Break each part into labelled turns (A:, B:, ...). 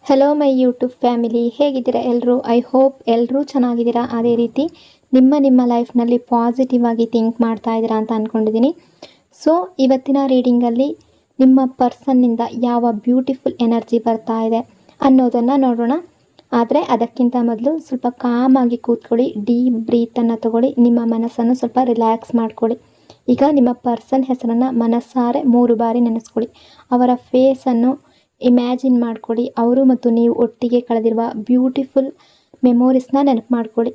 A: Hello my YouTube family, ಹೇಗಿದ್ದೀರಾ ಎಲ್ಲರೂ? I hope ಎಲ್ಲರೂ ಚೆನ್ನಾಗಿದ್ದೀರಾ. ಅದೇ ರೀತಿ ನಿಮ್ಮ ಲೈಫ್ನಲ್ಲಿ ಪಾಸಿಟಿವ್ ಆಗಿ ಥಿಂಕ್ ಮಾಡ್ತಾ ಇದ್ದೀರಾ ಅಂತ ಅಂದ್ಕೊಂಡಿದ್ದೀನಿ. ಸೊ ಇವತ್ತಿನ ರೀಡಿಂಗಲ್ಲಿ ನಿಮ್ಮ ಪರ್ಸನ್ನಿಂದ ಯಾವ ಬ್ಯೂಟಿಫುಲ್ ಎನರ್ಜಿ ಬರ್ತಾ ಇದೆ ಅನ್ನೋದನ್ನು ನೋಡೋಣ. ಆದರೆ ಅದಕ್ಕಿಂತ ಮೊದಲು ಸ್ವಲ್ಪ ಕಾಮಾಗಿ ಕೂತ್ಕೊಳ್ಳಿ, ಡೀಪ್ ಬ್ರೀತನ್ನು ತಗೊಳ್ಳಿ, ನಿಮ್ಮ ಮನಸ್ಸನ್ನು ಸ್ವಲ್ಪ ರಿಲ್ಯಾಕ್ಸ್ ಮಾಡ್ಕೊಳ್ಳಿ. ಈಗ ನಿಮ್ಮ ಪರ್ಸನ್ ಹೆಸರನ್ನು ಮನಸ್ಸಾರೆ 3 ಬಾರಿ ನೆನೆಸ್ಕೊಳ್ಳಿ. ಅವರ ಫೇಸನ್ನು ಇಮ್ಯಾಜಿನ್ ಮಾಡ್ಕೊಳ್ಳಿ. ಅವರು ಮತ್ತು ನೀವು ಒಟ್ಟಿಗೆ ಕಳೆದಿರುವ ಬ್ಯೂಟಿಫುಲ್ ಮೆಮೊರೀಸ್ನ ನೆನಪು ಮಾಡ್ಕೊಳ್ಳಿ.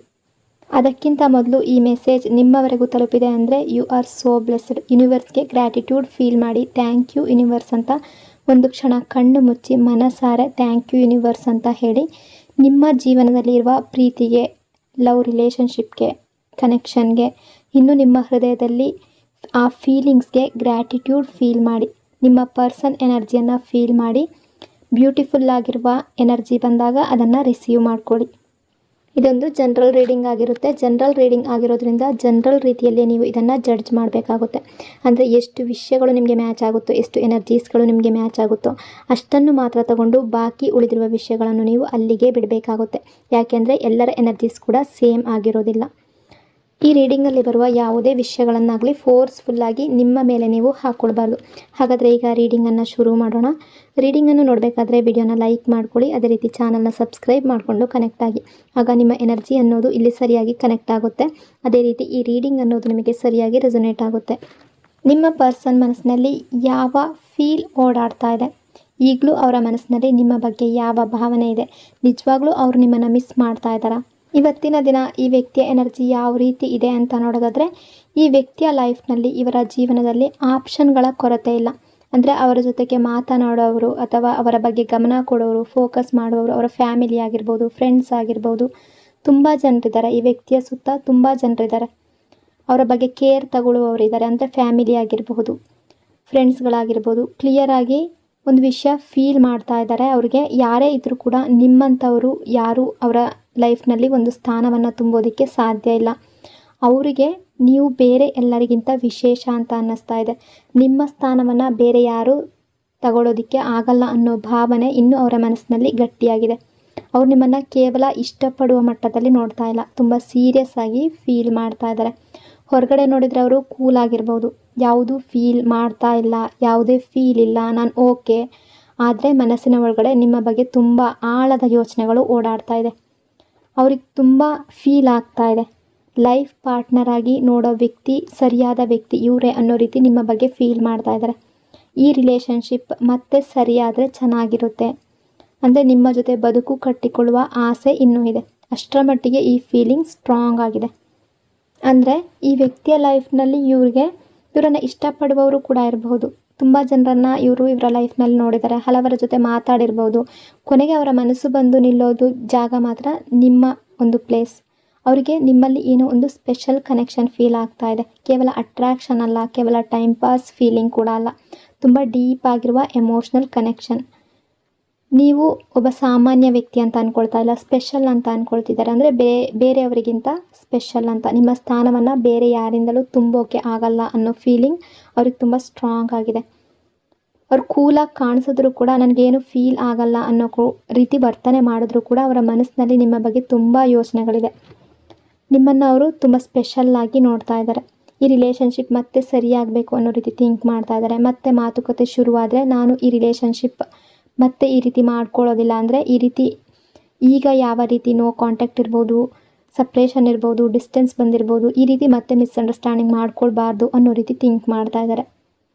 A: ಅದಕ್ಕಿಂತ ಮೊದಲು ಈ ಮೆಸೇಜ್ ನಿಮ್ಮವರೆಗೂ ತಲುಪಿದೆ ಅಂದರೆ ಯು ಆರ್ ಸೋ ಬ್ಲೆಸ್ಡ್. ಯೂನಿವರ್ಸ್ಗೆ ಗ್ರ್ಯಾಟಿಟ್ಯೂಡ್ ಫೀಲ್ ಮಾಡಿ. ಥ್ಯಾಂಕ್ ಯು ಯೂನಿವರ್ಸ್ ಅಂತ ಒಂದು ಕ್ಷಣ ಕಣ್ಣು ಮುಚ್ಚಿ ಮನಸಾರೆ ಥ್ಯಾಂಕ್ ಯು ಯೂನಿವರ್ಸ್ ಅಂತ ಹೇಳಿ. ನಿಮ್ಮ ಜೀವನದಲ್ಲಿರುವ ಪ್ರೀತಿಗೆ, ಲವ್ ರಿಲೇಷನ್ಶಿಪ್ಗೆ, ಕನೆಕ್ಷನ್ಗೆ, ಇನ್ನು ನಿಮ್ಮ ಹೃದಯದಲ್ಲಿ ಆ ಫೀಲಿಂಗ್ಸ್ಗೆ ಗ್ರ್ಯಾಟಿಟ್ಯೂಡ್ ಫೀಲ್ ಮಾಡಿ. ನಿಮ್ಮ ಪರ್ಸನ್ ಎನರ್ಜಿಯನ್ನು ಫೀಲ್ ಮಾಡಿ. ಬ್ಯೂಟಿಫುಲ್ ಆಗಿರುವ ಎನರ್ಜಿ ಬಂದಾಗ ಅದನ್ನು ರಿಸೀವ್ ಮಾಡ್ಕೊಳ್ಳಿ. ಇದೊಂದು ಜನರಲ್ ರೀಡಿಂಗ್ ಆಗಿರುತ್ತೆ. ಜನರಲ್ ರೀಡಿಂಗ್ ಆಗಿರೋದ್ರಿಂದ ಜನರಲ್ ರೀತಿಯಲ್ಲಿ ನೀವು ಇದನ್ನು ಜಡ್ಜ್ ಮಾಡಬೇಕಾಗುತ್ತೆ. ಅಂದರೆ ಎಷ್ಟು ವಿಷಯಗಳು ನಿಮಗೆ ಮ್ಯಾಚ್ ಆಗುತ್ತೋ, ಎಷ್ಟು ಎನರ್ಜೀಸ್ಗಳು ನಿಮಗೆ ಮ್ಯಾಚ್ ಆಗುತ್ತೋ ಅಷ್ಟನ್ನು ಮಾತ್ರ ತಗೊಂಡು ಬಾಕಿ ಉಳಿದಿರುವ ವಿಷಯಗಳನ್ನು ನೀವು ಅಲ್ಲಿಗೆ ಬಿಡಬೇಕಾಗುತ್ತೆ. ಯಾಕೆಂದರೆ ಎಲ್ಲರ ಎನರ್ಜೀಸ್ ಕೂಡ ಸೇಮ್ ಆಗಿರೋದಿಲ್ಲ. ಈ ರೀಡಿಂಗಲ್ಲಿ ಬರುವ ಯಾವುದೇ ವಿಷಯಗಳನ್ನಾಗಲಿ ಫೋರ್ಸ್ಫುಲ್ಲಾಗಿ ನಿಮ್ಮ ಮೇಲೆ ನೀವು ಹಾಕ್ಕೊಳ್ಬಾರ್ದು. ಹಾಗಾದರೆ ಈಗ ರೀಡಿಂಗನ್ನು ಶುರು ಮಾಡೋಣ. ರೀಡಿಂಗನ್ನು ನೋಡಬೇಕಾದ್ರೆ ವಿಡಿಯೋನ ಲೈಕ್ ಮಾಡ್ಕೊಳ್ಳಿ. ಅದೇ ರೀತಿ ಚಾನಲ್ನ ಸಬ್ಸ್ಕ್ರೈಬ್ ಮಾಡಿಕೊಂಡು ಕನೆಕ್ಟ್ ಆಗಿ. ಆಗ ನಿಮ್ಮ ಎನರ್ಜಿ ಅನ್ನೋದು ಇಲ್ಲಿ ಸರಿಯಾಗಿ ಕನೆಕ್ಟ್ ಆಗುತ್ತೆ. ಅದೇ ರೀತಿ ಈ ರೀಡಿಂಗ್ ಅನ್ನೋದು ನಿಮಗೆ ಸರಿಯಾಗಿ ರೆಸೊನೇಟ್ ಆಗುತ್ತೆ. ನಿಮ್ಮ ಪರ್ಸನ್ ಮನಸ್ಸಿನಲ್ಲಿ ಯಾವ ಫೀಲ್ ಓಡಾಡ್ತಾ ಇದೆ? ಈಗಲೂ ಅವರ ಮನಸ್ಸಿನಲ್ಲಿ ನಿಮ್ಮ ಬಗ್ಗೆ ಯಾವ ಭಾವನೆ ಇದೆ? ನಿಜವಾಗ್ಲೂ ಅವರು ನಿಮ್ಮನ್ನು ಮಿಸ್ ಮಾಡ್ತಾ ಇದ್ದಾರಾ? ಇವತ್ತಿನ ದಿನ ಈ ವ್ಯಕ್ತಿಯ ಎನರ್ಜಿ ಯಾವ ರೀತಿ ಇದೆ ಅಂತ ನೋಡೋದಾದರೆ, ಈ ವ್ಯಕ್ತಿಯ ಲೈಫ್ನಲ್ಲಿ, ಇವರ ಜೀವನದಲ್ಲಿ ಆಪ್ಷನ್ಗಳ ಕೊರತೆ ಇಲ್ಲ. ಅಂದರೆ ಅವರ ಜೊತೆಗೆ ಮಾತನಾಡೋರು ಅಥವಾ ಅವರ ಬಗ್ಗೆ ಗಮನ ಕೊಡೋರು, ಫೋಕಸ್ ಮಾಡೋರು, ಅವರ ಫ್ಯಾಮಿಲಿ ಆಗಿರ್ಬೋದು, ಫ್ರೆಂಡ್ಸ್ ಆಗಿರ್ಬೋದು, ತುಂಬ ಜನರಿದ್ದಾರೆ. ಈ ವ್ಯಕ್ತಿಯ ಸುತ್ತ ತುಂಬ ಜನರಿದ್ದಾರೆ. ಅವರ ಬಗ್ಗೆ ಕೇರ್ ತಗೊಳ್ಳುವವರು ಇದ್ದಾರೆ. ಅಂದರೆ ಫ್ಯಾಮಿಲಿ ಆಗಿರಬಹುದು, ಫ್ರೆಂಡ್ಸ್ಗಳಾಗಿರ್ಬೋದು. ಕ್ಲಿಯರಾಗಿ ಒಂದು ವಿಷಯ ಫೀಲ್ ಮಾಡ್ತಾ ಇದ್ದಾರೆ. ಅವ್ರಿಗೆ ಯಾರೇ ಇದ್ದರೂ ಕೂಡ ನಿಮ್ಮಂಥವರು ಯಾರೂ ಅವರ ಲೈಫ್ನಲ್ಲಿ ಒಂದು ಸ್ಥಾನವನ್ನು ತುಂಬೋದಕ್ಕೆ ಸಾಧ್ಯ ಇಲ್ಲ. ಅವರಿಗೆ ನೀವು ಬೇರೆ ಎಲ್ಲರಿಗಿಂತ ವಿಶೇಷ ಅಂತ ಅನ್ನಿಸ್ತಾ ಇದೆ. ನಿಮ್ಮ ಸ್ಥಾನವನ್ನು ಬೇರೆ ಯಾರೂ ತಗೊಳ್ಳೋದಕ್ಕೆ ಆಗಲ್ಲ ಅನ್ನೋ ಭಾವನೆ ಇನ್ನೂ ಅವರ ಮನಸ್ಸಿನಲ್ಲಿ ಗಟ್ಟಿಯಾಗಿದೆ. ಅವ್ರು ನಿಮ್ಮನ್ನು ಕೇವಲ ಇಷ್ಟಪಡುವ ಮಟ್ಟದಲ್ಲಿ ನೋಡ್ತಾ ಇಲ್ಲ, ತುಂಬ ಸೀರಿಯಸ್ ಆಗಿ ಫೀಲ್ ಮಾಡ್ತಾ ಇದ್ದಾರೆ. ಹೊರಗಡೆ ನೋಡಿದರೆ ಅವರು ಕೂಲ್ ಆಗಿರ್ಬೋದು, ಯಾವುದೂ ಫೀಲ್ ಮಾಡ್ತಾ ಇಲ್ಲ, ಯಾವುದೇ ಫೀಲ್ ಇಲ್ಲ, ನಾನು ಓಕೆ. ಆದರೆ ಮನಸ್ಸಿನ ಒಳಗಡೆ ನಿಮ್ಮ ಬಗ್ಗೆ ತುಂಬ ಆಳದ ಯೋಚನೆಗಳು ಓಡಾಡ್ತಾ ಇದೆ. ಅವ್ರಿಗೆ ತುಂಬ ಫೀಲ್ ಆಗ್ತಾ ಇದೆ. ಲೈಫ್ ಪಾರ್ಟ್ನರ್ ಆಗಿ ನೋಡೋ ವ್ಯಕ್ತಿ, ಸರಿಯಾದ ವ್ಯಕ್ತಿ ಇವರೇ ಅನ್ನೋ ರೀತಿ ನಿಮ್ಮ ಬಗ್ಗೆ ಫೀಲ್ ಮಾಡ್ತಾ ಇದ್ದಾರೆ. ಈ ರಿಲೇಷನ್ಶಿಪ್ ಮತ್ತೆ ಸರಿಯಾದರೆ ಚೆನ್ನಾಗಿರುತ್ತೆ. ಅಂದರೆ ನಿಮ್ಮ ಜೊತೆ ಬದುಕು ಕಟ್ಟಿಕೊಳ್ಳುವ ಆಸೆ ಇನ್ನೂ ಇದೆ. ಅಷ್ಟರ ಮಟ್ಟಿಗೆ ಈ ಫೀಲಿಂಗ್ ಸ್ಟ್ರಾಂಗ್ ಆಗಿದೆ. ಅಂದರೆ ಈ ವ್ಯಕ್ತಿಯ ಲೈಫ್ನಲ್ಲಿ ಇವರನ್ನು ಇಷ್ಟಪಡುವವರು ಕೂಡ ಇರಬಹುದು. ತುಂಬ ಜನರನ್ನು ಇವರ ಲೈಫ್ನಲ್ಲಿ ನೋಡಿದ್ದಾರೆ, ಹಲವರ ಜೊತೆ ಮಾತಾಡಿರ್ಬೋದು. ಕೊನೆಗೆ ಅವರ ಮನಸ್ಸು ಬಂದು ನಿಲ್ಲೋದು ಜಾಗ ಮಾತ್ರ ನಿಮ್ಮ ಒಂದು ಪ್ಲೇಸ್. ಅವರಿಗೆ ನಿಮ್ಮಲ್ಲಿ ಏನೋ ಒಂದು ಸ್ಪೆಷಲ್ ಕನೆಕ್ಷನ್ ಫೀಲ್ ಆಗ್ತಾ ಇದೆ. ಕೇವಲ ಅಟ್ರಾಕ್ಷನ್ ಅಲ್ಲ, ಕೇವಲ ಟೈಮ್ ಪಾಸ್ ಫೀಲಿಂಗ್ ಕೂಡ ಅಲ್ಲ, ತುಂಬ ಡೀಪ್ ಆಗಿರುವ ಎಮೋಷ್ನಲ್ ಕನೆಕ್ಷನ್. ನೀವು ಒಬ್ಬ ಸಾಮಾನ್ಯ ವ್ಯಕ್ತಿ ಅಂತ ಅಂದ್ಕೊಳ್ತಾ ಇಲ್ಲ, ಸ್ಪೆಷಲ್ ಅಂತ ಅಂದ್ಕೊಳ್ತಿದ್ದಾರೆ. ಅಂದರೆ ಬೇರೆಯವರಿಗಿಂತ ಸ್ಪೆಷಲ್ ಅಂತ. ನಿಮ್ಮ ಸ್ಥಾನವನ್ನು ಬೇರೆ ಯಾರಿಂದಲೂ ತುಂಬೋಕೆ ಆಗಲ್ಲ ಅನ್ನೋ ಫೀಲಿಂಗ್ ಅವ್ರಿಗೆ ತುಂಬ ಸ್ಟ್ರಾಂಗ್ ಆಗಿದೆ. ಅವ್ರು ಕೂಲಾಗಿ ಕಾಣಿಸಿದ್ರು ಕೂಡ ನನಗೇನು ಫೀಲ್ ಆಗಲ್ಲ ಅನ್ನೋ ರೀತಿ ವರ್ತನೆ ಮಾಡಿದ್ರು ಕೂಡ ಅವರ ಮನಸ್ಸಿನಲ್ಲಿ ನಿಮ್ಮ ಬಗ್ಗೆ ತುಂಬ ಯೋಚನೆಗಳಿದೆ. ನಿಮ್ಮನ್ನು ಅವರು ತುಂಬ ಸ್ಪೆಷಲ್ಲಾಗಿ ನೋಡ್ತಾ ಇದ್ದಾರೆ. ಈ ರಿಲೇಷನ್ಶಿಪ್ ಮತ್ತೆ ಸರಿಯಾಗಬೇಕು ಅನ್ನೋ ರೀತಿ ಥಿಂಕ್ ಮಾಡ್ತಾ ಇದ್ದಾರೆ. ಮತ್ತೆ ಮಾತುಕತೆ ಶುರುವಾದರೆ ನಾನು ಈ ರಿಲೇಷನ್ಶಿಪ್ ಮತ್ತೆ ಈ ರೀತಿ ಮಾಡ್ಕೊಳ್ಳೋದಿಲ್ಲ. ಅಂದರೆ ಈ ರೀತಿ ಈಗ ಯಾವ ರೀತಿ ನೋ ಕಾಂಟ್ಯಾಕ್ಟ್ ಇರ್ಬೋದು, ಸಪ್ರೇಷನ್ ಇರ್ಬೋದು, ಡಿಸ್ಟೆನ್ಸ್ ಬಂದಿರ್ಬೋದು, ಈ ರೀತಿ ಮತ್ತೆ ಮಿಸ್ಅಂಡರ್ಸ್ಟ್ಯಾಂಡಿಂಗ್ ಮಾಡ್ಕೊಳ್ಬಾರ್ದು ಅನ್ನೋ ರೀತಿ ಥಿಂಕ್ ಮಾಡ್ತಾ ಇದ್ದಾರೆ.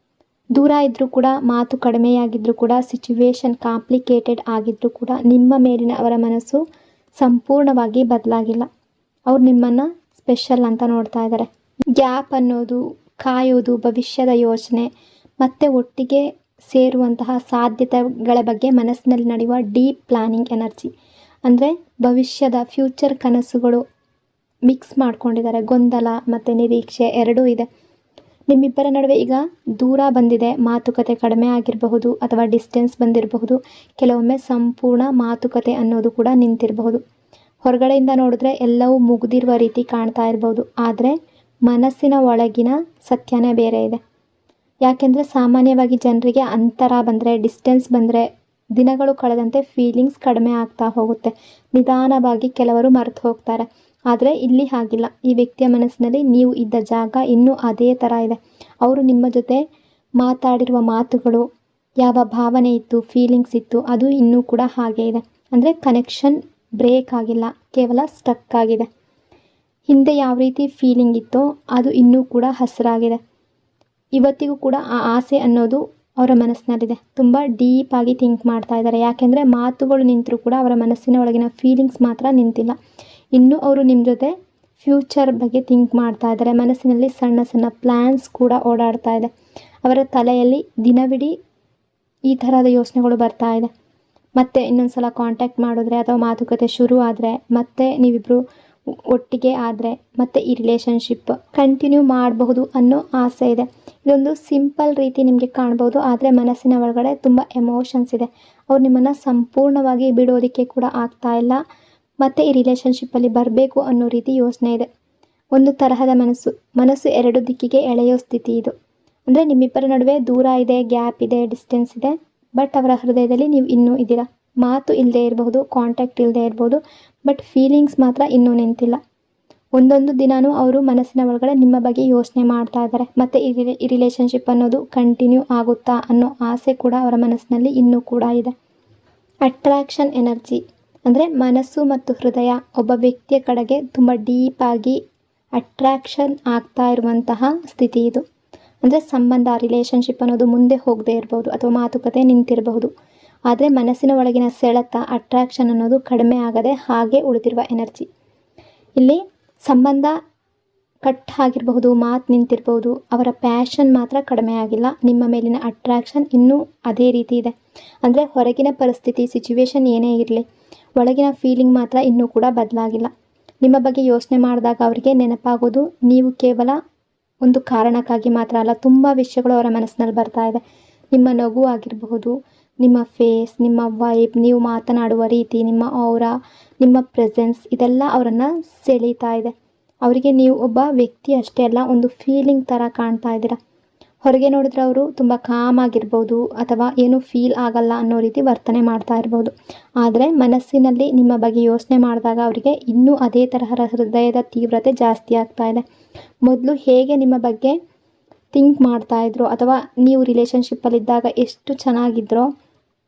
A: ದೂರ ಇದ್ದರೂ ಕೂಡ, ಮಾತು ಕಡಿಮೆಯಾಗಿದ್ದರೂ ಕೂಡ, ಸಿಚುವೇಶನ್ ಕಾಂಪ್ಲಿಕೇಟೆಡ್ ಆಗಿದ್ದರೂ ಕೂಡ ನಿಮ್ಮ ಮೇಲಿನ ಅವರ ಮನಸ್ಸು ಸಂಪೂರ್ಣವಾಗಿ ಬದಲಾಗಿಲ್ಲ. ಅವ್ರು ನಿಮ್ಮನ್ನು ಸ್ಪೆಷಲ್ ಅಂತ ನೋಡ್ತಾ ಇದ್ದಾರೆ. ಗ್ಯಾಪ್ ಅನ್ನೋದು, ಕಾಯೋದು, ಭವಿಷ್ಯದ ಯೋಚನೆ, ಮತ್ತೆ ಒಟ್ಟಿಗೆ ಸೇರುವಂತಹ ಸಾಧ್ಯತೆಗಳ ಬಗ್ಗೆ ಮನಸ್ಸಿನಲ್ಲಿ ನಡೆಯುವ ಡೀಪ್ ಪ್ಲಾನಿಂಗ್ ಎನರ್ಜಿ. ಅಂದರೆ ಭವಿಷ್ಯದ ಫ್ಯೂಚರ್ ಕನಸುಗಳು ಮಿಕ್ಸ್ ಮಾಡ್ಕೊಂಡಿದ್ದಾರೆ. ಗೊಂದಲ ಮತ್ತು ನಿರೀಕ್ಷೆ ಎರಡೂ ಇದೆ. ನಿಮ್ಮಿಬ್ಬರ ನಡುವೆ ಈಗ ದೂರ ಬಂದಿದೆ. ಮಾತುಕತೆ ಕಡಿಮೆ ಆಗಿರಬಹುದು ಅಥವಾ ಡಿಸ್ಟೆನ್ಸ್ ಬಂದಿರಬಹುದು. ಕೆಲವೊಮ್ಮೆ ಸಂಪೂರ್ಣ ಮಾತುಕತೆ ಅನ್ನೋದು ಕೂಡ ನಿಂತಿರಬಹುದು. ಹೊರಗಡೆಯಿಂದ ನೋಡಿದ್ರೆ ಎಲ್ಲವೂ ಮುಗಿದಿರುವ ರೀತಿ ಕಾಣ್ತಾ ಇರ್ಬೋದು. ಆದರೆ ಮನಸ್ಸಿನ ಒಳಗಿನ ಸತ್ಯನೇ ಬೇರೆ ಇದೆ. ಯಾಕೆಂದರೆ ಸಾಮಾನ್ಯವಾಗಿ ಜನರಿಗೆ ಅಂತರ ಬಂದರೆ, ಡಿಸ್ಟೆನ್ಸ್ ಬಂದರೆ, ದಿನಗಳು ಕಳೆದಂತೆ ಫೀಲಿಂಗ್ಸ್ ಕಡಿಮೆ ಆಗ್ತಾ ಹೋಗುತ್ತೆ. ನಿಧಾನವಾಗಿ ಕೆಲವರು ಮರೆತು ಹೋಗ್ತಾರೆ. ಆದರೆ ಇಲ್ಲಿ ಹಾಗಿಲ್ಲ. ಈ ವ್ಯಕ್ತಿಯ ಮನಸ್ಸಿನಲ್ಲಿ ನೀವು ಇದ್ದ ಜಾಗ ಇನ್ನೂ ಅದೇ ಥರ ಇದೆ. ಅವರು ನಿಮ್ಮ ಜೊತೆ ಮಾತಾಡಿರುವ ಮಾತುಗಳು, ಯಾವ ಭಾವನೆ ಇತ್ತು, ಫೀಲಿಂಗ್ಸ್ ಇತ್ತು, ಅದು ಇನ್ನೂ ಕೂಡ ಹಾಗೇ ಇದೆ. ಅಂದರೆ ಕನೆಕ್ಷನ್ ಬ್ರೇಕ್ ಆಗಿಲ್ಲ, ಕೇವಲ ಸ್ಟಕ್ ಆಗಿದೆ. ಹಿಂದೆ ಯಾವ ರೀತಿ ಫೀಲಿಂಗ್ ಇತ್ತೋ ಅದು ಇನ್ನೂ ಕೂಡ ಹಸಿರಾಗಿದೆ. ಇವತ್ತಿಗೂ ಕೂಡ ಆ ಆಸೆ ಅನ್ನೋದು ಅವರ ಮನಸ್ಸಿನಲ್ಲಿದೆ. ತುಂಬ ಡೀಪಾಗಿ ಥಿಂಕ್ ಮಾಡ್ತಾ ಇದ್ದಾರೆ. ಯಾಕೆಂದರೆ ಮಾತುಗಳು ನಿಂತರೂ ಕೂಡ ಅವರ ಮನಸ್ಸಿನ ಒಳಗಿನ ಫೀಲಿಂಗ್ಸ್ ಮಾತ್ರ ನಿಂತಿಲ್ಲ. ಇನ್ನೂ ಅವರು ನಿಮ್ಮ ಜೊತೆ ಫ್ಯೂಚರ್ ಬಗ್ಗೆ ಥಿಂಕ್ ಮಾಡ್ತಾ ಇದ್ದಾರೆ. ಮನಸ್ಸಿನಲ್ಲಿ ಸಣ್ಣ ಸಣ್ಣ ಪ್ಲ್ಯಾನ್ಸ್ ಕೂಡ ಓಡಾಡ್ತಾ ಇದೆ. ಅವರ ತಲೆಯಲ್ಲಿ ದಿನವಿಡೀ ಈ ಥರದ ಯೋಚನೆಗಳು ಬರ್ತಾ ಇದೆ. ಮತ್ತೆ ಇನ್ನೊಂದು ಸಲ ಕಾಂಟ್ಯಾಕ್ಟ್ ಮಾಡಿದ್ರೆ ಅಥವಾ ಮಾತುಕತೆ ಶುರು ಆದರೆ, ಮತ್ತೆ ನೀವಿಬ್ಬರು ಒಟ್ಟಿಗೆ ಆದರೆ ಮತ್ತೆ ಈ ರಿಲೇಷನ್ಶಿಪ್ ಕಂಟಿನ್ಯೂ ಮಾಡಬಹುದು ಅನ್ನೋ ಆಸೆ ಇದೆ. ಇದೊಂದು ಸಿಂಪಲ್ ರೀತಿ ನಿಮಗೆ ಕಾಣ್ಬೋದು, ಆದರೆ ಮನಸ್ಸಿನ ಒಳಗಡೆ ತುಂಬ ಎಮೋಷನ್ಸ್ ಇದೆ. ಅವ್ರು ನಿಮ್ಮನ್ನು ಸಂಪೂರ್ಣವಾಗಿ ಬಿಡೋದಕ್ಕೆ ಕೂಡ ಆಗ್ತಾ ಇಲ್ಲ. ಮತ್ತು ಈ ರಿಲೇಷನ್ಶಿಪ್ಪಲ್ಲಿ ಬರಬೇಕು ಅನ್ನೋ ರೀತಿ ಯೋಚನೆ ಇದೆ. ಒಂದು ತರಹದ ಮನಸ್ಸು ಎರಡು ದಿಕ್ಕಿಗೆ ಎಳೆಯೋ ಸ್ಥಿತಿ ಇದು. ಅಂದರೆ ನಿಮ್ಮಿಬ್ಬರ ನಡುವೆ ದೂರ ಇದೆ, ಗ್ಯಾಪ್ ಇದೆ, ಡಿಸ್ಟೆನ್ಸ್ ಇದೆ. ಬಟ್ ಅವರ ಹೃದಯದಲ್ಲಿ ನೀವು ಇನ್ನೂ ಇದ್ದೀರಾ. ಮಾತು ಇಲ್ಲದೆ ಇರಬಹುದು, ಕಾಂಟ್ಯಾಕ್ಟ್ ಇಲ್ಲದೆ ಇರ್ಬೋದು, ಬಟ್ ಫೀಲಿಂಗ್ಸ್ ಮಾತ್ರ ಇನ್ನೂ ನಿಂತಿಲ್ಲ. ಒಂದೊಂದು ದಿನಾನೂ ಅವರು ಮನಸ್ಸಿನ ಒಳಗಡೆ ನಿಮ್ಮ ಬಗ್ಗೆ ಯೋಚನೆ ಮಾಡ್ತಾ ಇದ್ದಾರೆ. ಮತ್ತು ಈ ರಿಲೇಷನ್ಶಿಪ್ ಅನ್ನೋದು ಕಂಟಿನ್ಯೂ ಆಗುತ್ತಾ ಅನ್ನೋ ಆಸೆ ಕೂಡ ಅವರ ಮನಸ್ಸಿನಲ್ಲಿ ಇನ್ನೂ ಕೂಡ ಇದೆ. ಅಟ್ರಾಕ್ಷನ್ ಎನರ್ಜಿ ಅಂದರೆ ಮನಸ್ಸು ಮತ್ತು ಹೃದಯ ಒಬ್ಬ ವ್ಯಕ್ತಿಯ ಕಡೆಗೆ ತುಂಬ ಡೀಪಾಗಿ ಅಟ್ರಾಕ್ಷನ್ ಆಗ್ತಾ ಇರುವಂತಹ ಸ್ಥಿತಿ ಇದು. ಅಂದರೆ ಸಂಬಂಧ, ರಿಲೇಷನ್ಶಿಪ್ ಅನ್ನೋದು ಮುಂದೆ ಹೋಗದೇ ಇರ್ಬೋದು ಅಥವಾ ಮಾತುಕತೆ ನಿಂತಿರಬಹುದು. ಆದರೆ ಮನಸ್ಸಿನ ಒಳಗಿನ ಸೆಳೆತ, ಅಟ್ರಾಕ್ಷನ್ ಅನ್ನೋದು ಕಡಿಮೆ ಆಗದೆ ಹಾಗೆ ಉಳಿದಿರುವ ಎನರ್ಜಿ. ಇಲ್ಲಿ ಸಂಬಂಧ ಕಟ್ ಆಗಿರಬಹುದು, ಮಾತು ನಿಂತಿರಬಹುದು, ಅವರ ಪ್ಯಾಷನ್ ಮಾತ್ರ ಕಡಿಮೆ ಆಗಿಲ್ಲ. ನಿಮ್ಮ ಮೇಲಿನ ಅಟ್ರಾಕ್ಷನ್ ಇನ್ನೂ ಅದೇ ರೀತಿ ಇದೆ. ಅಂದರೆ ಹೊರಗಿನ ಪರಿಸ್ಥಿತಿ, ಸಿಚುವೇಶನ್ ಏನೇ ಇರಲಿ, ಒಳಗಿನ ಫೀಲಿಂಗ್ ಮಾತ್ರ ಇನ್ನೂ ಕೂಡ ಬದಲಾಗಿಲ್ಲ. ನಿಮ್ಮ ಬಗ್ಗೆ ಯೋಚನೆ ಮಾಡಿದಾಗ ಅವರಿಗೆ ನೆನಪಾಗೋದು ನೀವು ಕೇವಲ ಒಂದು ಕಾರಣಕ್ಕಾಗಿ ಮಾತ್ರ ಅಲ್ಲ, ತುಂಬ ವಿಷಯಗಳು ಅವರ ಮನಸ್ಸಿನಲ್ಲಿ ಬರ್ತಾ ಇದೆ. ನಿಮ್ಮ ನಗು ಆಗಿರಬಹುದು, ನಿಮ್ಮ ಫೇಸ್, ನಿಮ್ಮ ವೈಬ್, ನೀವು ಮಾತನಾಡುವ ರೀತಿ, ನಿಮ್ಮ ಔರಾ, ನಿಮ್ಮ ಪ್ರೆಸೆನ್ಸ್, ಇದೆಲ್ಲ ಅವರನ್ನು ಸೆಳೀತಾ ಇದೆ. ಅವರಿಗೆ ನೀವು ಒಬ್ಬ ವ್ಯಕ್ತಿ ಅಷ್ಟೇ ಅಲ್ಲ, ಒಂದು ಫೀಲಿಂಗ್ ಥರ ಕಾಣ್ತಾ ಇದ್ದೀರಾ. ಹೊರಗೆ ನೋಡಿದ್ರೆ ಅವರು ತುಂಬ ಕಾಮ್ ಆಗಿರ್ಬೋದು ಅಥವಾ ಏನೂ ಫೀಲ್ ಆಗಲ್ಲ ಅನ್ನೋ ರೀತಿ ವರ್ತನೆ ಮಾಡ್ತಾ ಇರ್ಬೋದು. ಆದರೆ ಮನಸ್ಸಿನಲ್ಲಿ ನಿಮ್ಮ ಬಗ್ಗೆ ಯೋಚನೆ ಮಾಡಿದಾಗ ಅವರಿಗೆ ಇನ್ನೂ ಅದೇ ತರಹ ಹೃದಯದ ತೀವ್ರತೆ ಜಾಸ್ತಿ ಆಗ್ತಾ ಇದೆ. ಮೊದಲು ಹೇಗೆ ನಿಮ್ಮ ಬಗ್ಗೆ ಥಿಂಕ್ ಮಾಡ್ತಾಯಿದ್ರು ಅಥವಾ ನೀವು ರಿಲೇಷನ್ಶಿಪ್ಪಲ್ಲಿದ್ದಾಗ ಎಷ್ಟು ಚೆನ್ನಾಗಿದ್ರೋ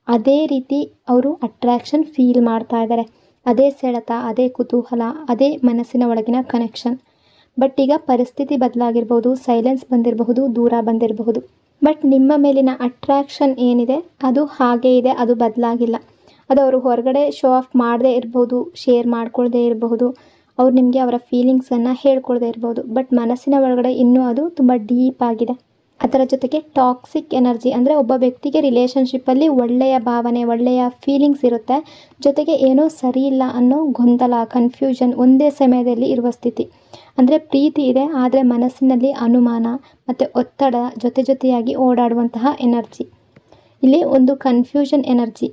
A: ಅದೇ ರೀತಿ ಅವರು ಅಟ್ರಾಕ್ಷನ್ ಫೀಲ್ ಮಾಡ್ತಾ ಇದ್ದಾರೆ. ಅದೇ ಸೆಳೆತ, ಅದೇ ಕುತೂಹಲ, ಅದೇ ಮನಸ್ಸಿನ ಒಳಗಿನ ಕನೆಕ್ಷನ್. ಬಟ್ ಈಗ ಪರಿಸ್ಥಿತಿ ಬದಲಾಗಿರ್ಬೋದು, ಸೈಲೆನ್ಸ್ ಬಂದಿರಬಹುದು, ದೂರ ಬಂದಿರಬಹುದು. ಬಟ್ ನಿಮ್ಮ ಮೇಲಿನ ಅಟ್ರಾಕ್ಷನ್ ಏನಿದೆ ಅದು ಹಾಗೇ ಇದೆ, ಅದು ಬದಲಾಗಿಲ್ಲ. ಅದು ಅವರು ಹೊರಗಡೆ ಶೋ ಆಫ್ ಮಾಡದೇ ಇರ್ಬೋದು, ಶೇರ್ ಮಾಡ್ಕೊಳ್ದೇ ಇರಬಹುದು, ಅವ್ರು ನಿಮಗೆ ಅವರ ಫೀಲಿಂಗ್ಸನ್ನು ಹೇಳ್ಕೊಳ್ದೇ ಇರ್ಬೋದು. ಬಟ್ ಮನಸ್ಸಿನ ಒಳಗಡೆ ಇನ್ನೂ ಅದು ತುಂಬ ಡೀಪ್ ಆಗಿದೆ. ಅದರ ಜೊತೆಗೆ ಟಾಕ್ಸಿಕ್ ಎನರ್ಜಿ ಅಂದರೆ ಒಬ್ಬ ವ್ಯಕ್ತಿಗೆ ರಿಲೇಷನ್ಶಿಪ್ಪಲ್ಲಿ ಒಳ್ಳೆಯ ಭಾವನೆ, ಒಳ್ಳೆಯ ಫೀಲಿಂಗ್ಸ್ ಇರುತ್ತೆ, ಜೊತೆಗೆ ಏನೋ ಸರಿ ಇಲ್ಲ ಅನ್ನೋ ಗೊಂದಲ, ಕನ್ಫ್ಯೂಷನ್ ಒಂದೇ ಸಮಯದಲ್ಲಿ ಇರುವ ಸ್ಥಿತಿ. ಅಂದರೆ ಪ್ರೀತಿ ಇದೆ, ಆದರೆ ಮನಸ್ಸಿನಲ್ಲಿ ಅನುಮಾನ ಮತ್ತು ಒತ್ತಡ ಜೊತೆಯಾಗಿ ಓಡಾಡುವಂತಹ ಎನರ್ಜಿ. ಇಲ್ಲಿ ಒಂದು ಕನ್ಫ್ಯೂಷನ್ ಎನರ್ಜಿ.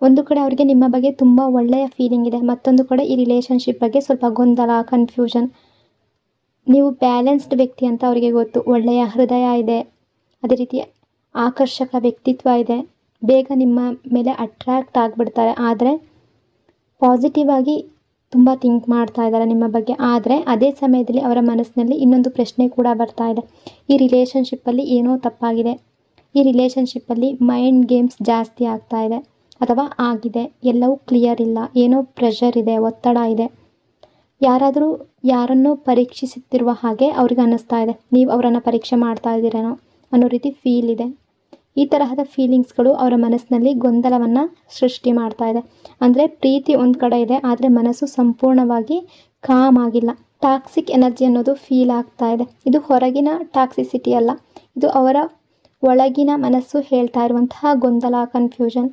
A: ಒಂದು ಕಡೆ ಅವರಿಗೆ ನಿಮ್ಮ ಬಗ್ಗೆ ತುಂಬ ಒಳ್ಳೆಯ ಫೀಲಿಂಗ್ ಇದೆ, ಮತ್ತೊಂದು ಕಡೆ ಈ ರಿಲೇಷನ್ಶಿಪ್ ಬಗ್ಗೆ ಸ್ವಲ್ಪ ಗೊಂದಲ, ಕನ್ಫ್ಯೂಷನ್. ನೀವು ಬ್ಯಾಲೆನ್ಸ್ಡ್ ವ್ಯಕ್ತಿ ಅಂತ ಅವರಿಗೆ ಗೊತ್ತು. ಒಳ್ಳೆಯ ಹೃದಯ ಇದೆ, ಅದೇ ರೀತಿ ಆಕರ್ಷಕ ವ್ಯಕ್ತಿತ್ವ ಇದೆ, ಬೇಗ ನಿಮ್ಮ ಮೇಲೆ ಅಟ್ರ್ಯಾಕ್ಟ್ ಆಗಿಬಿಡ್ತಾರೆ. ಆದರೆ ಪಾಸಿಟಿವ್ ಆಗಿ ತುಂಬ ಥಿಂಕ್ ಮಾಡ್ತಾ ಇದ್ದಾರೆ ನಿಮ್ಮ ಬಗ್ಗೆ. ಆದರೆ ಅದೇ ಸಮಯದಲ್ಲಿ ಅವರ ಮನಸ್ಸಿನಲ್ಲಿ ಇನ್ನೊಂದು ಪ್ರಶ್ನೆ ಕೂಡ ಬರ್ತಾ ಇದೆ. ಈ ರಿಲೇಷನ್ಶಿಪ್ಪಲ್ಲಿ ಏನೋ ತಪ್ಪಾಗಿದೆ, ಈ ರಿಲೇಷನ್ಶಿಪ್ಪಲ್ಲಿ ಮೈಂಡ್ ಗೇಮ್ಸ್ ಜಾಸ್ತಿ ಆಗ್ತಾ ಇದೆ ಅಥವಾ ಆಗಿದೆ, ಎಲ್ಲವೂ ಕ್ಲಿಯರ್ ಇಲ್ಲ, ಏನೋ ಪ್ರೆಷರ್ ಇದೆ, ಒತ್ತಡ ಇದೆ, ಯಾರಾದರೂ ಯಾರನ್ನೋ ಪರೀಕ್ಷಿಸುತ್ತಿರುವ ಹಾಗೆ ಅವ್ರಿಗೆ ಅನ್ನಿಸ್ತಾ ಇದೆ. ನೀವು ಅವರನ್ನು ಪರೀಕ್ಷೆ ಮಾಡ್ತಾ ಇದ್ದೀರೇನೋ ಅನ್ನೋ ರೀತಿ ಫೀಲ್ ಇದೆ. ಈ ತರಹದ ಫೀಲಿಂಗ್ಸ್ಗಳು ಅವರ ಮನಸ್ಸಿನಲ್ಲಿ ಗೊಂದಲವನ್ನು ಸೃಷ್ಟಿ ಮಾಡ್ತಾ ಇದೆ. ಅಂದರೆ ಪ್ರೀತಿ ಒಂದು ಕಡೆ ಇದೆ, ಆದರೆ ಮನಸ್ಸು ಸಂಪೂರ್ಣವಾಗಿ ಕಾಮ್ ಆಗಿಲ್ಲ. ಟಾಕ್ಸಿಕ್ ಎನರ್ಜಿ ಅನ್ನೋದು ಫೀಲ್ ಆಗ್ತಾ ಇದೆ. ಇದು ಹೊರಗಿನ ಟಾಕ್ಸಿಸಿಟಿ ಅಲ್ಲ, ಇದು ಅವರ ಒಳಗಿನ ಮನಸ್ಸು ಹೇಳ್ತಾ ಇರುವಂತಹ ಗೊಂದಲ, ಕನ್ಫ್ಯೂಷನ್.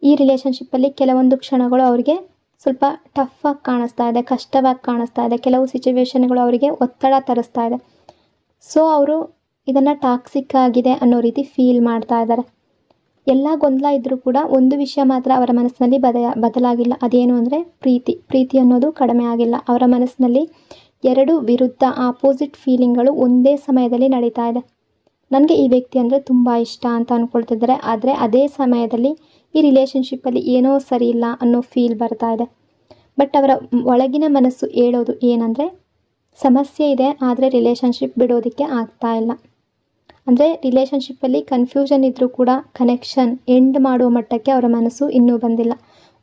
A: ಈ ರಿಲೇಷನ್ಶಿಪ್ಪಲ್ಲಿ ಕೆಲವೊಂದು ಕ್ಷಣಗಳು ಅವರಿಗೆ ಸ್ವಲ್ಪ ಟಫಾಗಿ ಕಾಣಿಸ್ತಾ ಇದೆ, ಕಷ್ಟವಾಗಿ ಕಾಣಿಸ್ತಾ ಇದೆ. ಕೆಲವು ಸಿಚುವೇಶನ್ಗಳು ಅವರಿಗೆ ಒತ್ತಡ ತರಿಸ್ತಾ ಇದೆ. ಸೊ ಅವರು ಇದನ್ನು ಟಾಕ್ಸಿಕ್ ಆಗಿದೆ ಅನ್ನೋ ರೀತಿ ಫೀಲ್ ಮಾಡ್ತಾ ಇದ್ದಾರೆ. ಎಲ್ಲ ಗೊಂದಲ ಇದ್ದರೂ ಕೂಡ ಒಂದು ವಿಷಯ ಮಾತ್ರ ಅವರ ಮನಸ್ಸಿನಲ್ಲಿ ಬದಲಾಗಿಲ್ಲ. ಅದೇನು ಅಂದರೆ ಪ್ರೀತಿ ಅನ್ನೋದು ಕಡಿಮೆ ಆಗಿಲ್ಲ. ಅವರ ಮನಸ್ಸಿನಲ್ಲಿ ಎರಡು ವಿರುದ್ಧ ಆಪೋಸಿಟ್ ಫೀಲಿಂಗ್ಗಳು ಒಂದೇ ಸಮಯದಲ್ಲಿ ನಡೀತಾ ಇದೆ. ನನಗೆ ಈ ವ್ಯಕ್ತಿ ಅಂದರೆ ತುಂಬ ಇಷ್ಟ ಅಂತ ಅಂದ್ಕೊಳ್ತಿದ್ದಾರೆ. ಆದರೆ ಅದೇ ಸಮಯದಲ್ಲಿ ಈ ರಿಲೇಷನ್ಶಿಪ್ಪಲ್ಲಿ ಏನೋ ಸರಿ ಇಲ್ಲ ಅನ್ನೋ ಫೀಲ್ ಬರ್ತಾ ಇದೆ. ಬಟ್ ಅವರ ಒಳಗಿನ ಮನಸ್ಸು ಹೇಳೋದು ಏನಂದರೆ ಸಮಸ್ಯೆ ಇದೆ, ಆದರೆ ರಿಲೇಷನ್ಶಿಪ್ ಬಿಡೋದಕ್ಕೆ ಆಗ್ತಾ ಇಲ್ಲ. ಅಂದರೆ ರಿಲೇಷನ್ಶಿಪ್ಪಲ್ಲಿ ಕನ್ಫ್ಯೂಷನ್ ಇದ್ದರೂ ಕೂಡ ಕನೆಕ್ಷನ್ ಎಂಡ್ ಮಾಡುವ ಮಟ್ಟಕ್ಕೆ ಅವರ ಮನಸ್ಸು ಇನ್ನೂ ಬಂದಿಲ್ಲ.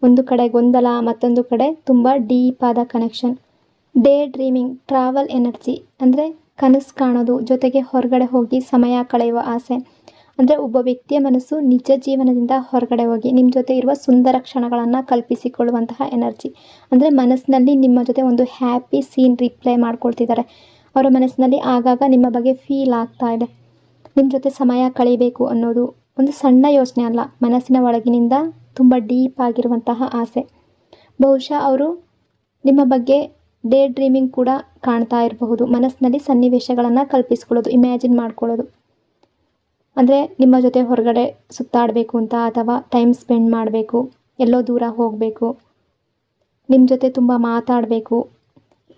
A: ಒಂದು ಕಡೆ ಗೊಂದಲ, ಮತ್ತೊಂದು ಕಡೆ ತುಂಬ ಡೀಪ್ ಆದ connection. Day dreaming, travel energy ಅಂದರೆ ಕನಸು ಕಾಣೋದು, ಜೊತೆಗೆ ಹೊರಗಡೆ ಹೋಗಿ ಸಮಯ ಕಳೆಯುವ ಆಸೆ. ಅಂದರೆ ಒಬ್ಬ ವ್ಯಕ್ತಿಯ ಮನಸ್ಸು ನಿಜ ಜೀವನದಿಂದ ಹೊರಗಡೆ ಹೋಗಿ ನಿಮ್ಮ ಜೊತೆ ಇರುವ ಸುಂದರ ಕ್ಷಣಗಳನ್ನು ಕಲ್ಪಿಸಿಕೊಳ್ಳುವಂತಹ ಎನರ್ಜಿ. ಅಂದರೆ ಮನಸ್ಸಿನಲ್ಲಿ ನಿಮ್ಮ ಜೊತೆ ಒಂದು ಹ್ಯಾಪಿ ಸೀನ್ ರಿಪ್ಲೈ ಮಾಡ್ಕೊಳ್ತಿದ್ದಾರೆ. ಅವರ ಮನಸ್ಸಿನಲ್ಲಿ ಆಗಾಗ ನಿಮ್ಮ ಬಗ್ಗೆ ಫೀಲ್ ಆಗ್ತಾ ಇದೆ. ನಿಮ್ಮ ಜೊತೆ ಸಮಯ ಕಳೀಬೇಕು ಅನ್ನೋದು ಒಂದು ಸಣ್ಣ ಯೋಚನೆ ಅಲ್ಲ, ಮನಸ್ಸಿನ ಒಳಗಿನಿಂದ ತುಂಬ ಡೀಪ್ ಆಗಿರುವಂತಹ ಆಸೆ. ಬಹುಶಃ ಅವರು ನಿಮ್ಮ ಬಗ್ಗೆ ಡೇ ಡ್ರೀಮಿಂಗ್ ಕೂಡ ಕಾಣ್ತಾ ಇರಬಹುದು. ಮನಸ್ಸಿನಲ್ಲಿ ಸನ್ನಿವೇಶಗಳನ್ನು ಕಲ್ಪಿಸ್ಕೊಳ್ಳೋದು, ಇಮ್ಯಾಜಿನ್ ಮಾಡ್ಕೊಳ್ಳೋದು. ಅಂದರೆ ನಿಮ್ಮ ಜೊತೆ ಹೊರಗಡೆ ಸುತ್ತಾಡಬೇಕು ಅಂತ, ಅಥವಾ ಟೈಮ್ ಸ್ಪೆಂಡ್ ಮಾಡಬೇಕು, ಎಲ್ಲೋ ದೂರ ಹೋಗಬೇಕು, ನಿಮ್ಮ ಜೊತೆ ತುಂಬ ಮಾತಾಡಬೇಕು,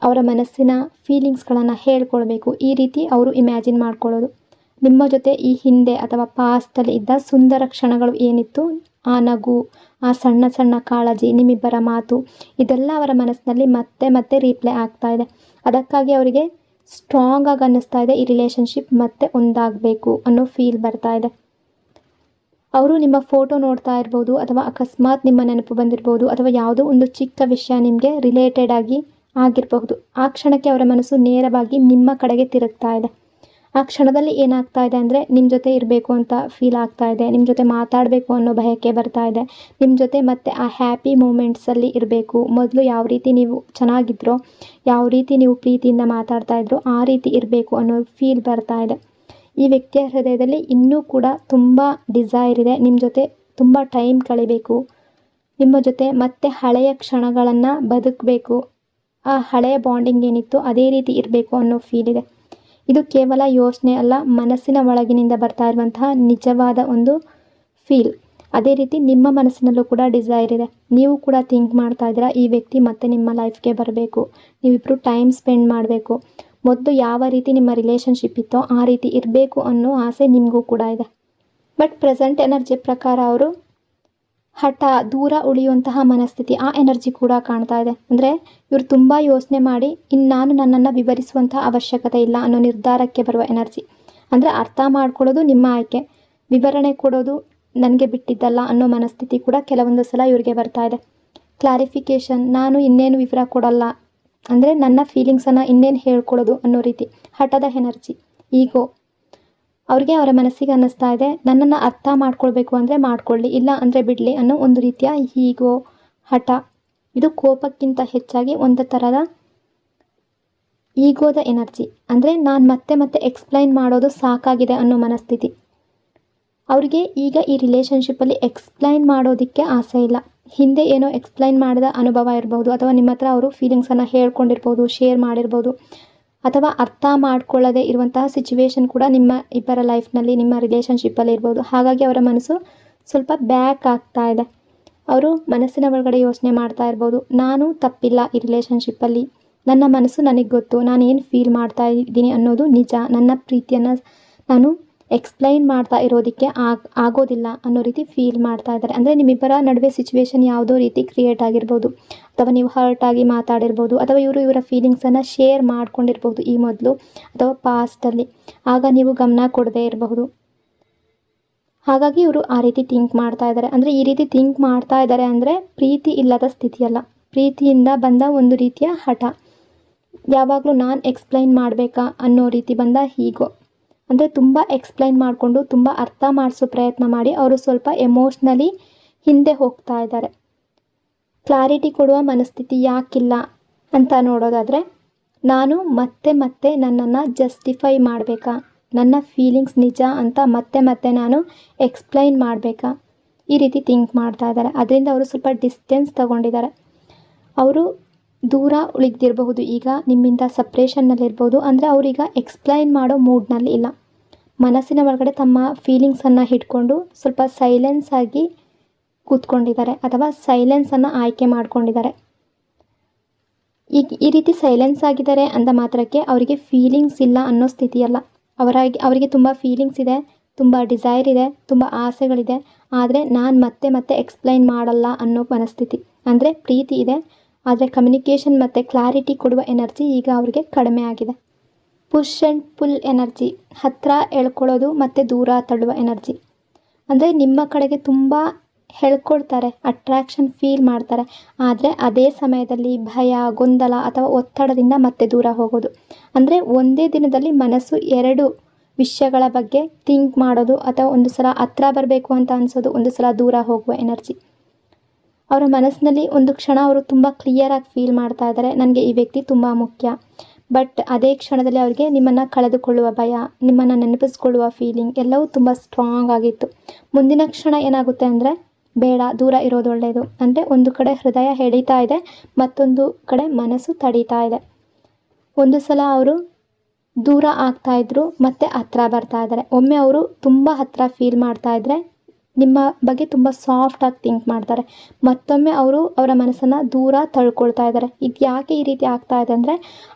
A: ಅವರ ಮನಸ್ಸಿನ ಫೀಲಿಂಗ್ಸ್ಗಳನ್ನು ಹೇಳ್ಕೊಳ್ಬೇಕು. ಈ ರೀತಿ ಅವರು ಇಮ್ಯಾಜಿನ್ ಮಾಡ್ಕೊಳ್ಳೋದು. ನಿಮ್ಮ ಜೊತೆ ಈ ಹಿಂದೆ ಅಥವಾ ಪಾಸ್ಟಲ್ಲಿ ಇದ್ದ ಸುಂದರ ಕ್ಷಣಗಳು ಏನಿತ್ತು, ಆ ನಗು, ಆ ಸಣ್ಣ ಸಣ್ಣ ಕಾಳಜಿ, ನಿಮ್ಮಿಬ್ಬರ ಮಾತು, ಇದೆಲ್ಲ ಅವರ ಮನಸ್ಸಿನಲ್ಲಿ ಮತ್ತೆ ಮತ್ತೆ ರೀಪ್ಲೇ ಆಗ್ತಾ ಇದೆ. ಅದಕ್ಕಾಗಿ ಅವರಿಗೆ ಸ್ಟ್ರಾಂಗ್ ಆಗಿ ಅನ್ನಿಸ್ತಾ ಇದೆ, ಈ ರಿಲೇಷನ್ಶಿಪ್ ಮತ್ತೆ ಒಂದಾಗಬೇಕು ಅನ್ನೋ ಫೀಲ್ ಬರ್ತಾ ಇದೆ. ಅವರು ನಿಮ್ಮ ಫೋಟೋ ನೋಡ್ತಾ ಇರ್ಬೋದು, ಅಥವಾ ಅಕಸ್ಮಾತ್ ನಿಮ್ಮ ನೆನಪು ಬಂದಿರ್ಬೋದು, ಅಥವಾ ಯಾವುದೋ ಒಂದು ಚಿಕ್ಕ ವಿಷಯ ನಿಮಗೆ ರಿಲೇಟೆಡ್ ಆಗಿರಬಹುದು. ಆ ಕ್ಷಣಕ್ಕೆ ಅವರ ಮನಸ್ಸು ನೇರವಾಗಿ ನಿಮ್ಮ ಕಡೆಗೆ ತಿರುಗ್ತಾ ಇದೆ. ಆ ಕ್ಷಣದಲ್ಲಿ ಏನಾಗ್ತಾ ಇದೆ ಅಂದರೆ ನಿಮ್ಮ ಜೊತೆ ಇರಬೇಕು ಅಂತ ಫೀಲ್ ಆಗ್ತಾ ಇದೆ, ನಿಮ್ಮ ಜೊತೆ ಮಾತಾಡಬೇಕು ಅನ್ನೋ ಬಯಕೆ ಬರ್ತಾ ಇದೆ, ನಿಮ್ಮ ಜೊತೆ ಮತ್ತೆ ಆ ಹ್ಯಾಪಿ ಮೂಮೆಂಟ್ಸಲ್ಲಿ ಇರಬೇಕು. ಮೊದಲು ಯಾವ ರೀತಿ ನೀವು ಚೆನ್ನಾಗಿದ್ರೋ, ಯಾವ ರೀತಿ ನೀವು ಪ್ರೀತಿಯಿಂದ ಮಾತಾಡ್ತಾ ಇದ್ರೋ ಆ ರೀತಿ ಇರಬೇಕು ಅನ್ನೋ ಫೀಲ್ ಬರ್ತಾ ಇದೆ. ಈ ವ್ಯಕ್ತಿಯ ಹೃದಯದಲ್ಲಿ ಇನ್ನೂ ಕೂಡ ತುಂಬ ಡಿಸೈರ್ ಇದೆ, ನಿಮ್ಮ ಜೊತೆ ತುಂಬ ಟೈಮ್ ಕಳಿಬೇಕು, ನಿಮ್ಮ ಜೊತೆ ಮತ್ತೆ ಹಳೆಯ ಕ್ಷಣಗಳನ್ನು ಬದುಕಬೇಕು, ಆ ಹಳೆಯ ಬಾಂಡಿಂಗ್ ಏನಿತ್ತು ಅದೇ ರೀತಿ ಇರಬೇಕು ಅನ್ನೋ ಫೀಲ್ ಇದೆ. ಇದು ಕೇವಲ ಯೋಚನೆ ಅಲ್ಲ, ಮನಸ್ಸಿನ ಒಳಗಿನಿಂದ ಬರ್ತಾ ಇರುವಂತಹ ನಿಜವಾದ ಒಂದು ಫೀಲ್. ಅದೇ ರೀತಿ ನಿಮ್ಮ ಮನಸ್ಸಿನಲ್ಲೂ ಕೂಡ ಡಿಸೈರ್ ಇದೆ. ನೀವು ಕೂಡ ಥಿಂಕ್ ಮಾಡ್ತಾ ಇದ್ದೀರಾ, ಈ ವ್ಯಕ್ತಿ ಮತ್ತೆ ನಿಮ್ಮ ಲೈಫ್ಗೆ ಬರಬೇಕು, ನೀವಿಬ್ಬರು ಟೈಮ್ ಸ್ಪೆಂಡ್ ಮಾಡಬೇಕು, ಮೊದಲು ಯಾವ ರೀತಿ ನಿಮ್ಮ ರಿಲೇಷನ್ಶಿಪ್ ಇತ್ತೋ ಆ ರೀತಿ ಇರಬೇಕು ಅನ್ನೋ ಆಸೆ ನಿಮಗೂ ಕೂಡ ಇದೆ. ಬಟ್ ಪ್ರೆಸೆಂಟ್ ಎನರ್ಜಿ ಪ್ರಕಾರ ಅವರು ಹಠ, ದೂರ ಉಳಿಯುವಂತಹ ಮನಸ್ಥಿತಿ, ಆ ಎನರ್ಜಿ ಕೂಡ ಕಾಣ್ತಾ ಇದೆ. ಅಂದರೆ ಇವರು ತುಂಬ ಯೋಚನೆ ಮಾಡಿ ನಾನು ನನ್ನನ್ನು ವಿವರಿಸುವಂತಹ ಅವಶ್ಯಕತೆ ಇಲ್ಲ ಅನ್ನೋ ನಿರ್ಧಾರಕ್ಕೆ ಬರುವ ಎನರ್ಜಿ. ಅಂದರೆ ಅರ್ಥ ಮಾಡ್ಕೊಳ್ಳೋದು ನಿಮ್ಮ ಆಯ್ಕೆ, ವಿವರಣೆ ಕೊಡೋದು ನನಗೆ ಬಿಟ್ಟಿದ್ದಲ್ಲ ಅನ್ನೋ ಮನಸ್ಥಿತಿ ಕೂಡ ಕೆಲವೊಂದು ಸಲ ಇವರಿಗೆ ಬರ್ತಾ ಇದೆ. ಕ್ಲಾರಿಫಿಕೇಷನ್, ನಾನು ಇನ್ನೇನು ವಿವರ ಕೊಡಲ್ಲ, ಅಂದರೆ ನನ್ನ ಫೀಲಿಂಗ್ಸನ್ನು ಇನ್ನೇನು ಹೇಳ್ಕೊಳ್ಳೋದು ಅನ್ನೋ ರೀತಿ. ಹಠದ ಎನರ್ಜಿ, ಈಗೋ, ಅವ್ರಿಗೆ ಅವರ ಮನಸ್ಸಿಗೆ ಅನ್ನಿಸ್ತಾ ಇದೆ ನನ್ನನ್ನು ಅರ್ಥ ಮಾಡ್ಕೊಳ್ಬೇಕು ಅಂದರೆ ಮಾಡ್ಕೊಳ್ಳಿ, ಇಲ್ಲ ಅಂದರೆ ಬಿಡಲಿ ಅನ್ನೋ ಒಂದು ರೀತಿಯ ಈಗೋ, ಹಠ. ಇದು ಕೋಪಕ್ಕಿಂತ ಹೆಚ್ಚಾಗಿ ಒಂದು ಥರದ ಈಗೋದ ಎನರ್ಜಿ. ಅಂದರೆ ನಾನು ಮತ್ತೆ ಮತ್ತೆ ಎಕ್ಸ್ಪ್ಲೈನ್ ಮಾಡೋದು ಸಾಕಾಗಿದೆ ಅನ್ನೋ ಮನಸ್ಥಿತಿ. ಅವರಿಗೆ ಈಗ ಈ ರಿಲೇಷನ್ಶಿಪ್ಪಲ್ಲಿ ಎಕ್ಸ್ಪ್ಲೈನ್ ಮಾಡೋದಕ್ಕೆ ಆಸೆ ಇಲ್ಲ. ಹಿಂದೆ ಏನೋ ಎಕ್ಸ್ಪ್ಲೈನ್ ಮಾಡಿದ ಅನುಭವ ಇರ್ಬೋದು, ಅಥವಾ ನಿಮ್ಮ ಹತ್ರ ಅವರು ಫೀಲಿಂಗ್ಸನ್ನು ಹೇಳ್ಕೊಂಡಿರ್ಬೋದು, ಶೇರ್ ಮಾಡಿರ್ಬೋದು, ಅಥವಾ ಅರ್ಥ ಮಾಡ್ಕೊಳ್ಳದೆ ಇರುವಂತಹ ಸಿಚುವೇಶನ್ ಕೂಡ ನಿಮ್ಮ ಇಬ್ಬರ ಲೈಫ್ನಲ್ಲಿ, ನಿಮ್ಮ ರಿಲೇಷನ್ಶಿಪ್ಪಲ್ಲಿ ಇರ್ಬೋದು. ಹಾಗಾಗಿ ಅವರ ಮನಸ್ಸು ಸ್ವಲ್ಪ ಬ್ಯಾಕ್ ಆಗ್ತಾ ಇದೆ. ಅವರು ಮನಸ್ಸಿನ ಒಳಗಡೆ ಯೋಚನೆ ಮಾಡ್ತಾ ಇರ್ಬೋದು, ನಾನು ತಪ್ಪಿಲ್ಲ ಈ ರಿಲೇಷನ್ಶಿಪ್ಪಲ್ಲಿ, ನನ್ನ ಮನಸ್ಸು ನನಗೆ ಗೊತ್ತು, ನಾನು ಏನು ಫೀಲ್ ಮಾಡ್ತಾ ಇದ್ದೀನಿ ಅನ್ನೋದು ನಿಜ, ನನ್ನ ಪ್ರೀತಿಯನ್ನು ನಾನು ಎಕ್ಸ್ಪ್ಲೈನ್ ಮಾಡ್ತಾ ಇರೋದಕ್ಕೆ ಆಗೋದಿಲ್ಲ ಅನ್ನೋ ರೀತಿ ಫೀಲ್ ಮಾಡ್ತಾ ಇದ್ದಾರೆ. ಅಂದರೆ ನಿಮ್ಮಿಬ್ಬರ ನಡುವೆ ಸಿಚುವೇಶನ್ ಯಾವುದೋ ರೀತಿ ಕ್ರಿಯೇಟ್ ಆಗಿರ್ಬೋದು, ಅಥವಾ ನೀವು ಹರ್ಟ್ ಆಗಿ ಮಾತಾಡಿರ್ಬೋದು, ಅಥವಾ ಇವರ ಫೀಲಿಂಗ್ಸನ್ನು ಶೇರ್ ಮಾಡ್ಕೊಂಡಿರ್ಬೋದು ಈ ಮೊದಲು, ಅಥವಾ ಪಾಸ್ಟಲ್ಲಿ, ಆಗ ನೀವು ಗಮನ ಕೊಡದೇ ಇರಬಹುದು. ಹಾಗಾಗಿ ಇವರು ಆ ರೀತಿ ಥಿಂಕ್ ಮಾಡ್ತಾ ಇದ್ದಾರೆ. ಅಂದರೆ ಈ ರೀತಿ ಥಿಂಕ್ ಮಾಡ್ತಾ ಇದ್ದಾರೆ ಅಂದರೆ ಪ್ರೀತಿ ಇಲ್ಲದ ಸ್ಥಿತಿಯಲ್ಲ, ಪ್ರೀತಿಯಿಂದ ಬಂದ ಒಂದು ರೀತಿಯ ಹಠ. ಯಾವಾಗಲೂ ನಾನು ಎಕ್ಸ್ಪ್ಲೈನ್ ಮಾಡಬೇಕಾ ಅನ್ನೋ ರೀತಿ ಬಂದ ಈಗೋ. ಅಂದರೆ ತುಂಬ ಎಕ್ಸ್ಪ್ಲೈನ್ ಮಾಡಿಕೊಂಡು ತುಂಬ ಅರ್ಥ ಮಾಡಿಸೋ ಪ್ರಯತ್ನ ಮಾಡಿ ಅವರು ಸ್ವಲ್ಪ ಎಮೋಷ್ನಲಿ ಹಿಂದೆ ಹೋಗ್ತಾ ಇದ್ದಾರೆ. ಕ್ಲಾರಿಟಿ ಕೊಡುವ ಮನಸ್ಥಿತಿ ಯಾಕಿಲ್ಲ ಅಂತ ನೋಡೋದಾದರೆ, ನಾನು ಮತ್ತೆ ಮತ್ತೆ ನನ್ನನ್ನು ಜಸ್ಟಿಫೈ ಮಾಡಬೇಕಾ, ನನ್ನ ಫೀಲಿಂಗ್ಸ್ ನಿಜ ಅಂತ ಮತ್ತೆ ಮತ್ತೆ ನಾನು ಎಕ್ಸ್ಪ್ಲೈನ್ ಮಾಡಬೇಕಾ, ಈ ರೀತಿ ಥಿಂಕ್ ಮಾಡ್ತಾ ಇದ್ದಾರೆ. ಅದರಿಂದ ಅವರು ಸ್ವಲ್ಪ ಡಿಸ್ಟೆನ್ಸ್ ತಗೊಂಡಿದ್ದಾರೆ. ಅವರು ದೂರ ಉಳಿದಿರಬಹುದು, ಈಗ ನಿಮ್ಮಿಂದ ಸಪ್ರೇಷನ್ನಲ್ಲಿರ್ಬೋದು. ಅಂದರೆ ಅವರೀಗ ಎಕ್ಸ್ಪ್ಲೈನ್ ಮಾಡೋ ಮೂಡ್ನಲ್ಲಿ ಇಲ್ಲ. ಮನಸ್ಸಿನ ಒಳಗಡೆ ತಮ್ಮ ಫೀಲಿಂಗ್ಸನ್ನು ಹಿಡ್ಕೊಂಡು ಸ್ವಲ್ಪ ಸೈಲೆನ್ಸ್ ಆಗಿ ಕೂತ್ಕೊಂಡಿದ್ದಾರೆ, ಅಥವಾ ಸೈಲೆನ್ಸನ್ನು ಆಯ್ಕೆ ಮಾಡ್ಕೊಂಡಿದ್ದಾರೆ. ಈ ರೀತಿ ಸೈಲೆನ್ಸ್ ಆಗಿದ್ದಾರೆ ಅಂದ ಮಾತ್ರಕ್ಕೆ ಅವರಿಗೆ ಫೀಲಿಂಗ್ಸ್ ಇಲ್ಲ ಅನ್ನೋ ಸ್ಥಿತಿಯಲ್ಲ. ಅವರಿಗೆ ತುಂಬ ಫೀಲಿಂಗ್ಸ್ ಇದೆ, ತುಂಬ ಡಿಸೈರ್ ಇದೆ, ತುಂಬ ಆಸೆಗಳಿದೆ. ಆದರೆ ನಾನು ಮತ್ತೆ ಮತ್ತೆ ಎಕ್ಸ್ಪ್ಲೈನ್ ಮಾಡಲ್ಲ ಅನ್ನೋ ಮನಸ್ಥಿತಿ. ಅಂದರೆ ಪ್ರೀತಿ ಇದೆ, ಆದರೆ ಕಮ್ಯುನಿಕೇಷನ್ ಮತ್ತು ಕ್ಲಾರಿಟಿ ಕೊಡುವ ಎನರ್ಜಿ ಈಗ ಅವ್ರಿಗೆ ಕಡಿಮೆ ಆಗಿದೆ. ಪುಷ್ ಆ್ಯಂಡ್ ಪುಲ್ ಎನರ್ಜಿ, ಹತ್ತಿರ ಎಳ್ಕೊಳ್ಳೋದು ಮತ್ತು ದೂರ ತಳ್ಳುವ ಎನರ್ಜಿ. ಅಂದರೆ ನಿಮ್ಮ ಕಡೆಗೆ ತುಂಬ ಹೇಳ್ಕೊಳ್ತಾರೆ, ಅಟ್ರಾಕ್ಷನ್ ಫೀಲ್ ಮಾಡ್ತಾರೆ. ಆದರೆ ಅದೇ ಸಮಯದಲ್ಲಿ ಭಯ, ಗೊಂದಲ ಅಥವಾ ಒತ್ತಡದಿಂದ ಮತ್ತೆ ದೂರ ಹೋಗೋದು. ಅಂದರೆ ಒಂದೇ ದಿನದಲ್ಲಿ ಮನಸ್ಸು ಎರಡು ವಿಷಯಗಳ ಬಗ್ಗೆ ಥಿಂಕ್ ಮಾಡೋದು, ಅಥವಾ ಒಂದು ಸಲ ಹತ್ರ ಬರಬೇಕು ಅಂತ ಅನಿಸೋದು, ಒಂದು ಸಲ ದೂರ ಹೋಗುವ ಎನರ್ಜಿ. ಅವರ ಮನಸ್ಸಿನಲ್ಲಿ ಒಂದು ಕ್ಷಣ ಅವರು ತುಂಬ ಕ್ಲಿಯರಾಗಿ ಫೀಲ್ ಮಾಡ್ತಾ ಇದ್ದಾರೆ, ನನಗೆ ಈ ವ್ಯಕ್ತಿ ತುಂಬ ಮುಖ್ಯ. ಬಟ್ ಅದೇ ಕ್ಷಣದಲ್ಲಿ ಅವರಿಗೆ ನಿಮ್ಮನ್ನು ಕಳೆದುಕೊಳ್ಳುವ ಭಯ, ನಿಮ್ಮನ್ನು ನೆನಪಿಸ್ಕೊಳ್ಳುವ ಫೀಲಿಂಗ್ ಎಲ್ಲವೂ ತುಂಬ ಸ್ಟ್ರಾಂಗ್ ಆಗಿತ್ತು. ಮುಂದಿನ ಕ್ಷಣ ಏನಾಗುತ್ತೆ ಅಂದರೆ ಬೇಡ, ದೂರ ಇರೋದು ಒಳ್ಳೆಯದು. ಅಂದರೆ ಒಂದು ಕಡೆ ಹೃದಯ ಎಳೀತಾ ಇದೆ, ಮತ್ತೊಂದು ಕಡೆ ಮನಸ್ಸು ತಡೀತಾ ಇದೆ. ಒಂದು ಸಲ ಅವರು ದೂರ ಆಗ್ತಾಯಿದ್ರು, ಮತ್ತೆ ಹತ್ರ ಬರ್ತಾ ಇದ್ದಾರೆ. ಒಮ್ಮೆ ಅವರು ತುಂಬ ಹತ್ರ ಫೀಲ್ ಮಾಡ್ತಾ ಇದ್ದರೆ ನಿಮ್ಮ ಬಗ್ಗೆ ತುಂಬ ಸಾಫ್ಟಾಗಿ ಥಿಂಕ್ ಮಾಡ್ತಾರೆ. ಮತ್ತೊಮ್ಮೆ ಅವರು ಅವರ ಮನಸ್ಸನ್ನು ದೂರ ತಳ್ಕೊಳ್ತಾ ಇದ್ದಾರೆ. ಇದು ಯಾಕೆ ಈ ರೀತಿ ಆಗ್ತಾ ಇದೆ ಅಂದರೆ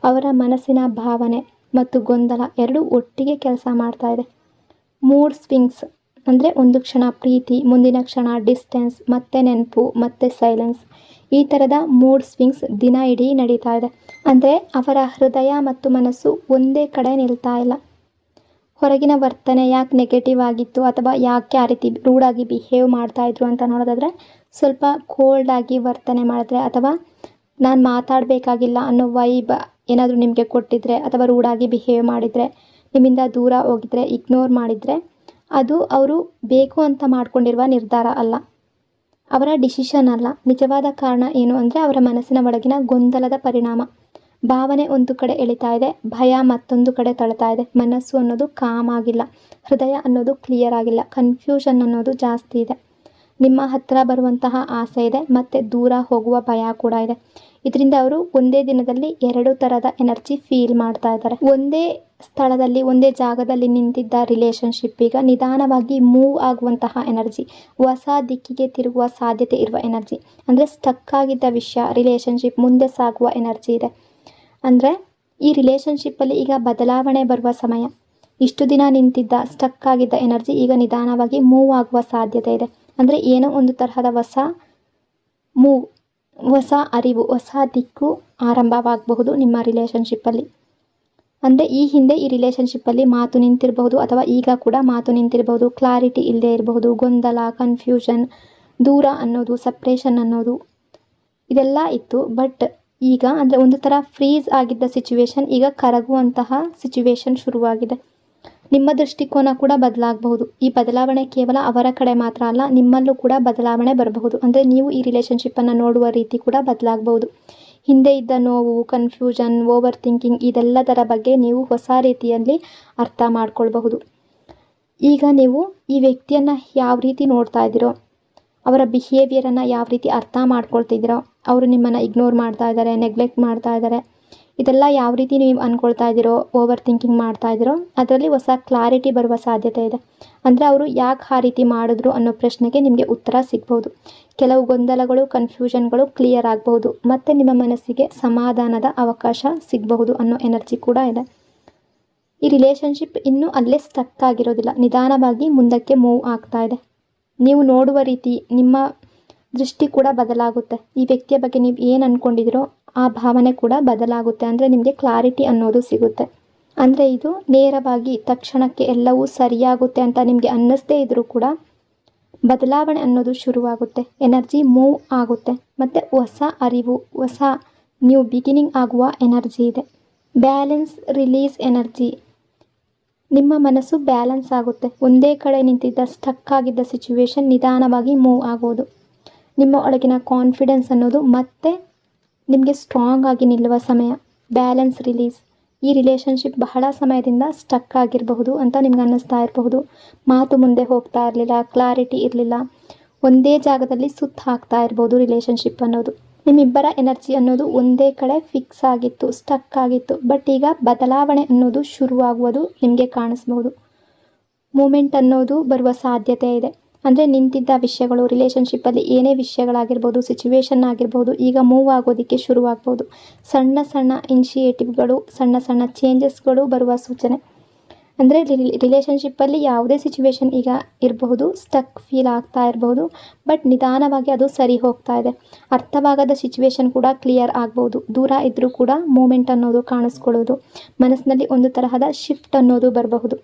A: ಅವರ ಮನಸ್ಸಿನ ಭಾವನೆ ಮತ್ತು ಗೊಂದಲ ಎರಡೂ ಒಟ್ಟಿಗೆ ಕೆಲಸ ಮಾಡ್ತಾ ಇದೆ. ಮೂಡ್ ಸ್ವಿಂಗ್ಸ್ ಅಂದರೆ ಒಂದು ಕ್ಷಣ ಪ್ರೀತಿ, ಮುಂದಿನ ಕ್ಷಣ ಡಿಸ್ಟೆನ್ಸ್, ಮತ್ತೆ ನೆನಪು, ಮತ್ತೆ ಸೈಲೆನ್ಸ್. ಈ ಥರದ ಮೂಡ್ ಸ್ವಿಂಗ್ಸ್ ದಿನ ಇಡೀ ನಡೀತಾ ಇದೆ. ಅಂದರೆ ಅವರ ಹೃದಯ ಮತ್ತು ಮನಸ್ಸು ಒಂದೇ ಕಡೆ ನಿಲ್ತಾ ಇಲ್ಲ. ಹೊರಗಿನ ವರ್ತನೆ ಯಾಕೆ ನೆಗೆಟಿವ್ ಆಗಿತ್ತು, ಅಥವಾ ಯಾಕೆ ಆ ರೀತಿ ರೂಡಾಗಿ ಬಿಹೇವ್ ಮಾಡ್ತಾಯಿದ್ರು ಅಂತ ನೋಡೋದಾದರೆ, ಸ್ವಲ್ಪ ಕೋಲ್ಡಾಗಿ ವರ್ತನೆ ಮಾಡಿದ್ರೆ, ಅಥವಾ ನಾನು ಮಾತಾಡಬೇಕಾಗಿಲ್ಲ ಅನ್ನೋ ವೈಬ್ ಏನಾದರೂ ನಿಮಗೆ ಕೊಟ್ಟಿದ್ರೆ, ಅಥವಾ ರೂಡಾಗಿ ಬಿಹೇವ್ ಮಾಡಿದರೆ, ನಿಮ್ಮಿಂದ ದೂರ ಹೋಗಿದ್ರೆ, ಇಗ್ನೋರ್ ಮಾಡಿದರೆ, ಅದು ಅವರು ಬೇಕು ಅಂತ ಮಾಡಿಕೊಂಡಿರುವ ನಿರ್ಧಾರ ಅಲ್ಲ, ಅವರ ಡಿಸಿಷನ್ ಅಲ್ಲ. ನಿಜವಾದ ಕಾರಣ ಏನು ಅಂದರೆ ಅವರ ಮನಸ್ಸಿನ ಒಳಗಿನ ಗೊಂದಲದ ಪರಿಣಾಮ. ಭಾವನೆ ಒಂದು ಕಡೆ ಎಳಿತಾ ಇದೆ, ಭಯ ಮತ್ತೊಂದು ಕಡೆ ತಳ್ತಾ ಇದೆ. ಮನಸ್ಸು ಅನ್ನೋದು ಕಾಮ್ ಆಗಿಲ್ಲ, ಹೃದಯ ಅನ್ನೋದು ಕ್ಲಿಯರ್ ಆಗಿಲ್ಲ, ಕನ್ಫ್ಯೂಷನ್ ಅನ್ನೋದು ಜಾಸ್ತಿ ಇದೆ. ನಿಮ್ಮ ಹತ್ತಿರ ಬರುವಂತಹ ಆಸೆ ಇದೆ, ಮತ್ತು ದೂರ ಹೋಗುವ ಭಯ ಕೂಡ ಇದೆ. ಇದರಿಂದ ಅವರು ಒಂದೇ ದಿನದಲ್ಲಿ ಎರಡು ಥರದ ಎನರ್ಜಿ ಫೀಲ್ ಮಾಡ್ತಾ ಇದ್ದಾರೆ. ಒಂದೇ ಸ್ಥಳದಲ್ಲಿ, ಒಂದೇ ಜಾಗದಲ್ಲಿ ನಿಂತಿದ್ದ ರಿಲೇಷನ್ಶಿಪ್ ಈಗ ನಿಧಾನವಾಗಿ ಮೂವ್ ಆಗುವಂತಹ ಎನರ್ಜಿ, ಹೊಸ ದಿಕ್ಕಿಗೆ ತಿರುಗುವ ಸಾಧ್ಯತೆ ಇರುವ ಎನರ್ಜಿ. ಅಂದರೆ ಸ್ಟಕ್ ಆಗಿದ್ದ ವಿಷಯ, ರಿಲೇಷನ್ಶಿಪ್ ಮುಂದೆ ಸಾಗುವ ಎನರ್ಜಿ ಇದೆ. ಅಂದರೆ ಈ ರಿಲೇಷನ್ಶಿಪ್ಪಲ್ಲಿ ಈಗ ಬದಲಾವಣೆ ಬರುವ ಸಮಯ. ಇಷ್ಟು ದಿನ ನಿಂತಿದ್ದ ಸ್ಟಕ್ ಆಗಿದ್ದ ಎನರ್ಜಿ ಈಗ ನಿಧಾನವಾಗಿ ಮೂವ್ ಆಗುವ ಸಾಧ್ಯತೆ ಇದೆ. ಅಂದರೆ ಏನೋ ಒಂದು ತರಹದ ಹೊಸ ಮೂವ್, ಹೊಸ ಅರಿವು, ಹೊಸ ದಿಕ್ಕು ಆರಂಭವಾಗಬಹುದು ನಿಮ್ಮ ರಿಲೇಷನ್ಶಿಪ್ಪಲ್ಲಿ. ಅಂದರೆ ಈ ಹಿಂದೆ ಈ ರಿಲೇಷನ್ಶಿಪ್ಪಲ್ಲಿ ಮಾತು ನಿಂತಿರಬಹುದು, ಅಥವಾ ಈಗ ಕೂಡ ಮಾತು ನಿಂತಿರಬಹುದು. ಕ್ಲಾರಿಟಿ ಇಲ್ಲದೆ ಇರಬಹುದು, ಗೊಂದಲ, ಕನ್ಫ್ಯೂಷನ್, ದೂರ ಅನ್ನೋದು, ಸಪ್ರೇಷನ್ ಅನ್ನೋದು ಇದೆಲ್ಲ ಇತ್ತು. ಬಟ್ ಈಗ ಅಂದರೆ ಒಂದು ಥರ ಫ್ರೀಸ್ ಆಗಿದ್ದ ಸಿಚುವೇಶನ್ ಈಗ ಕರಗುವಂತಹ ಸಿಚುವೇಶನ್ ಶುರುವಾಗಿದೆ. ನಿಮ್ಮ ದೃಷ್ಟಿಕೋನ ಕೂಡ ಬದಲಾಗಬಹುದು. ಈ ಬದಲಾವಣೆ ಕೇವಲ ಅವರ ಕಡೆ ಮಾತ್ರ ಅಲ್ಲ, ನಿಮ್ಮಲ್ಲೂ ಕೂಡ ಬದಲಾವಣೆ ಬರಬಹುದು. ಅಂದರೆ ನೀವು ಈ ರಿಲೇಷನ್ಶಿಪ್ಪನ್ನು ನೋಡುವ ರೀತಿ ಕೂಡ ಬದಲಾಗಬಹುದು. ಹಿಂದೆ ಇದ್ದ ನೋವು, ಕನ್ಫ್ಯೂಷನ್, ಓವರ್ ಥಿಂಕಿಂಗ್ ಇದೆಲ್ಲದರ ಬಗ್ಗೆ ನೀವು ಹೊಸ ರೀತಿಯಲ್ಲಿ ಅರ್ಥ ಮಾಡ್ಕೊಳ್ಬಹುದು. ಈಗ ನೀವು ಈ ವ್ಯಕ್ತಿಯನ್ನು ಯಾವ ರೀತಿ ನೋಡ್ತಾ ಇದ್ದೀರೋ, ಅವರ ಬಿಹೇವಿಯರನ್ನು ಯಾವ ರೀತಿ ಅರ್ಥ ಮಾಡ್ಕೊಳ್ತಿದ್ದೀರೋ, ಅವರು ನಿಮ್ಮನ್ನು ಇಗ್ನೋರ್ ಮಾಡ್ತಾ ಇದ್ದಾರೆ, ನೆಗ್ಲೆಕ್ಟ್ ಮಾಡ್ತಾ ಇದ್ದಾರೆ, ಇದೆಲ್ಲ ಯಾವ ರೀತಿ ನೀವು ಅಂದ್ಕೊಳ್ತಾ ಇದ್ದೀರೋ, ಓವರ್ ಥಿಂಕಿಂಗ್ ಮಾಡ್ತಾ ಇದ್ದೀರೋ, ಅದರಲ್ಲಿ ಹೊಸ ಕ್ಲಾರಿಟಿ ಬರುವ ಸಾಧ್ಯತೆ ಇದೆ. ಅಂದರೆ ಅವರು ಯಾಕೆ ಆ ರೀತಿ ಮಾಡಿದ್ರು ಅನ್ನೋ ಪ್ರಶ್ನೆಗೆ ನಿಮಗೆ ಉತ್ತರ ಸಿಗ್ಬೋದು. ಕೆಲವು ಗೊಂದಲಗಳು, ಕನ್ಫ್ಯೂಷನ್ಗಳು ಕ್ಲಿಯರ್ ಆಗಬಹುದು, ಮತ್ತು ನಿಮ್ಮ ಮನಸ್ಸಿಗೆ ಸಮಾಧಾನದ ಅವಕಾಶ ಸಿಗಬಹುದು ಅನ್ನೋ ಎನರ್ಜಿ ಕೂಡ ಇದೆ. ಈ ರಿಲೇಷನ್ಶಿಪ್ ಇನ್ನೂ ಅಲ್ಲೇ ಸ್ಟಕ್ ಆಗಿರೋದಿಲ್ಲ, ನಿಧಾನವಾಗಿ ಮುಂದಕ್ಕೆ ಮೂವ್ ಆಗ್ತಾ ಇದೆ. ನೀವು ನೋಡುವ ರೀತಿ, ನಿಮ್ಮ ದೃಷ್ಟಿ ಕೂಡ ಬದಲಾಗುತ್ತೆ. ಈ ವ್ಯಕ್ತಿಯ ಬಗ್ಗೆ ನೀವು ಏನು ಅಂದ್ಕೊಂಡಿದ್ದೀರೋ ಆ ಭಾವನೆ ಕೂಡ ಬದಲಾಗುತ್ತೆ. ಅಂದರೆ ನಿಮಗೆ ಕ್ಲಾರಿಟಿ ಅನ್ನೋದು ಸಿಗುತ್ತೆ. ಅಂದರೆ ಇದು ನೇರವಾಗಿ ತಕ್ಷಣಕ್ಕೆ ಎಲ್ಲವೂ ಸರಿಯಾಗುತ್ತೆ ಅಂತ ನಿಮಗೆ ಅನ್ನಿಸದೇ ಇದ್ದರೂ ಕೂಡ ಬದಲಾವಣೆ ಅನ್ನೋದು ಶುರುವಾಗುತ್ತೆ. ಎನರ್ಜಿ ಮೂವ್ ಆಗುತ್ತೆ, ಮತ್ತು ಹೊಸ ಅರಿವು, ಹೊಸ ನ್ಯೂ ಬಿಗಿನಿಂಗ್ ಆಗುವ ಎನರ್ಜಿ ಇದೆ. ಬ್ಯಾಲೆನ್ಸ್ ರಿಲೀಸ್ ಎನರ್ಜಿ, ನಿಮ್ಮ ಮನಸ್ಸು ಬ್ಯಾಲೆನ್ಸ್ ಆಗುತ್ತೆ. ಒಂದೇ ಕಡೆ ನಿಂತಿದ್ದ ಸ್ಟಕ್ ಆಗಿದ್ದ ಸಿಚುವೇಶನ್ ನಿಧಾನವಾಗಿ ಮೂವ್ ಆಗೋದು. ನಿಮ್ಮ ಒಳಗಿನ ಕಾನ್ಫಿಡೆನ್ಸ್ ಅನ್ನೋದು ಮತ್ತೆ ನಿಮಗೆ ಸ್ಟ್ರಾಂಗ್ ಆಗಿ ನಿಲ್ಲುವ ಸಮಯ. Balance release. ಈ ರಿಲೇಷನ್ಶಿಪ್ ಬಹಳ ಸಮಯದಿಂದ ಸ್ಟಕ್ ಆಗಿರಬಹುದು ಅಂತ ನಿಮ್ಗೆ ಅನ್ನಿಸ್ತಾ ಇರಬಹುದು. ಮಾತು ಮುಂದೆ ಹೋಗ್ತಾ ಇರಲಿಲ್ಲ, ಕ್ಲಾರಿಟಿ ಇರಲಿಲ್ಲ, ಒಂದೇ ಜಾಗದಲ್ಲಿ ಸುತ್ತ ಹಾಕ್ತಾ ಇರ್ಬೋದು ರಿಲೇಷನ್ಶಿಪ್ ಅನ್ನೋದು. ನಿಮ್ಮಿಬ್ಬರ ಎನರ್ಜಿ ಅನ್ನೋದು ಒಂದೇ ಕಡೆ ಫಿಕ್ಸ್ ಆಗಿತ್ತು, ಸ್ಟಕ್ ಆಗಿತ್ತು. ಬಟ್ ಈಗ ಬದಲಾವಣೆ ಅನ್ನೋದು ಶುರುವಾಗುವುದು ನಿಮಗೆ ಕಾಣಿಸ್ಬೋದು. ಮೂಮೆಂಟ್ ಅನ್ನೋದು ಬರುವ ಸಾಧ್ಯತೆ ಇದೆ. ಅಂದರೆ ನಿಂತಿದ್ದ ವಿಷಯಗಳು, ರಿಲೇಷನ್ಶಿಪ್ಪಲ್ಲಿ ಏನೇ ವಿಷಯಗಳಾಗಿರ್ಬೋದು, ಸಿಚುವೇಶನ್ ಆಗಿರ್ಬೋದು, ಈಗ ಮೂವ್ ಆಗೋದಕ್ಕೆ ಶುರುವಾಗ್ಬೋದು. ಸಣ್ಣ ಸಣ್ಣ ಇನಿಷಿಯೇಟಿವ್ಗಳು, ಸಣ್ಣ ಸಣ್ಣ ಚೇಂಜಸ್ಗಳು ಬರುವ ಸೂಚನೆ. ಅಂದರೆ ರಿಲೇಷನ್ಶಿಪ್ಪಲ್ಲಿ ಯಾವುದೇ ಸಿಚುವೇಶನ್ ಈಗ ಇರಬಹುದು, ಸ್ಟಕ್ ಫೀಲ್ ಆಗ್ತಾ ಇರಬಹುದು, ಬಟ್ ನಿಧಾನವಾಗಿ ಅದು ಸರಿ ಹೋಗ್ತಾ ಇದೆ. ಅರ್ಥವಾಗದ ಸಿಚುವೇಶನ್ ಕೂಡ ಕ್ಲಿಯರ್ ಆಗ್ಬೋದು. ದೂರ ಇದ್ದರೂ ಕೂಡ ಮೂಮೆಂಟ್ ಅನ್ನೋದು ಕಾಣಿಸ್ಕೊಳ್ಳೋದು, ಮನಸ್ಸಿನಲ್ಲಿ ಒಂದು ತರಹದ ಶಿಫ್ಟ್ ಅನ್ನೋದು ಬರಬಹುದು.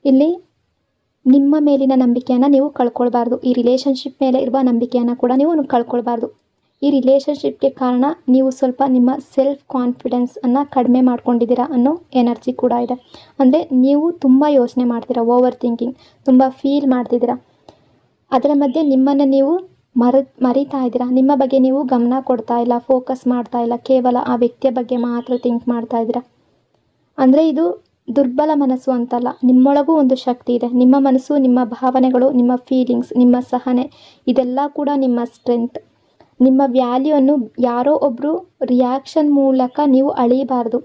A: ಇಲ್ಲಿ ನಿಮ್ಮ ಮೇಲಿನ ನಂಬಿಕೆಯನ್ನು ನೀವು ಕಳ್ಕೊಳ್ಬಾರ್ದು. ಈ ರಿಲೇಷನ್ಶಿಪ್ ಮೇಲೆ ಇರುವ ನಂಬಿಕೆಯನ್ನು ಕೂಡ ನೀವು ಕಳ್ಕೊಳ್ಬಾರ್ದು. ಈ ರಿಲೇಷನ್ಶಿಪ್ಗೆ ಕಾರಣ ನೀವು ಸ್ವಲ್ಪ ನಿಮ್ಮ ಸೆಲ್ಫ್ ಕಾನ್ಫಿಡೆನ್ಸನ್ನು ಕಡಿಮೆ ಮಾಡ್ಕೊಂಡಿದ್ದೀರಾ ಅನ್ನೋ ಎನರ್ಜಿ ಕೂಡ ಇದೆ. ಅಂದರೆ ನೀವು ತುಂಬ ಯೋಚನೆ ಮಾಡ್ತೀರಾ, ಓವರ್ ಥಿಂಕಿಂಗ್, ತುಂಬ ಫೀಲ್ ಮಾಡ್ತಿದ್ದೀರಾ. ಅದರ ಮಧ್ಯೆ ನಿಮ್ಮನ್ನು ನೀವು ಮರಿತಾ ಇದ್ದೀರಾ. ನಿಮ್ಮ ಬಗ್ಗೆ ನೀವು ಗಮನ ಕೊಡ್ತಾ ಇಲ್ಲ, ಫೋಕಸ್ ಮಾಡ್ತಾ ಇಲ್ಲ, ಕೇವಲ ಆ ವ್ಯಕ್ತಿಯ ಬಗ್ಗೆ ಮಾತ್ರ ಥಿಂಕ್ ಮಾಡ್ತಾ ಇದ್ದೀರಾ. ಅಂದರೆ ಇದು ದುರ್ಬಲ ಮನಸ್ಸು ಅಂತಲ್ಲ, ನಿಮ್ಮೊಳಗೂ ಒಂದು ಶಕ್ತಿ ಇದೆ. ನಿಮ್ಮ ಮನಸ್ಸು, ನಿಮ್ಮ ಭಾವನೆಗಳು, ನಿಮ್ಮ ಫೀಲಿಂಗ್ಸ್, ನಿಮ್ಮ ಸಹನೆ, ಇದೆಲ್ಲ ಕೂಡ ನಿಮ್ಮ ಸ್ಟ್ರೆಂತ್. ನಿಮ್ಮ ವ್ಯಾಲ್ಯೂವನ್ನು ಯಾರೋ ಒಬ್ಬರು ರಿಯಾಕ್ಷನ್ ಮೂಲಕ ನೀವು ಅಳಿಬಾರ್ದು.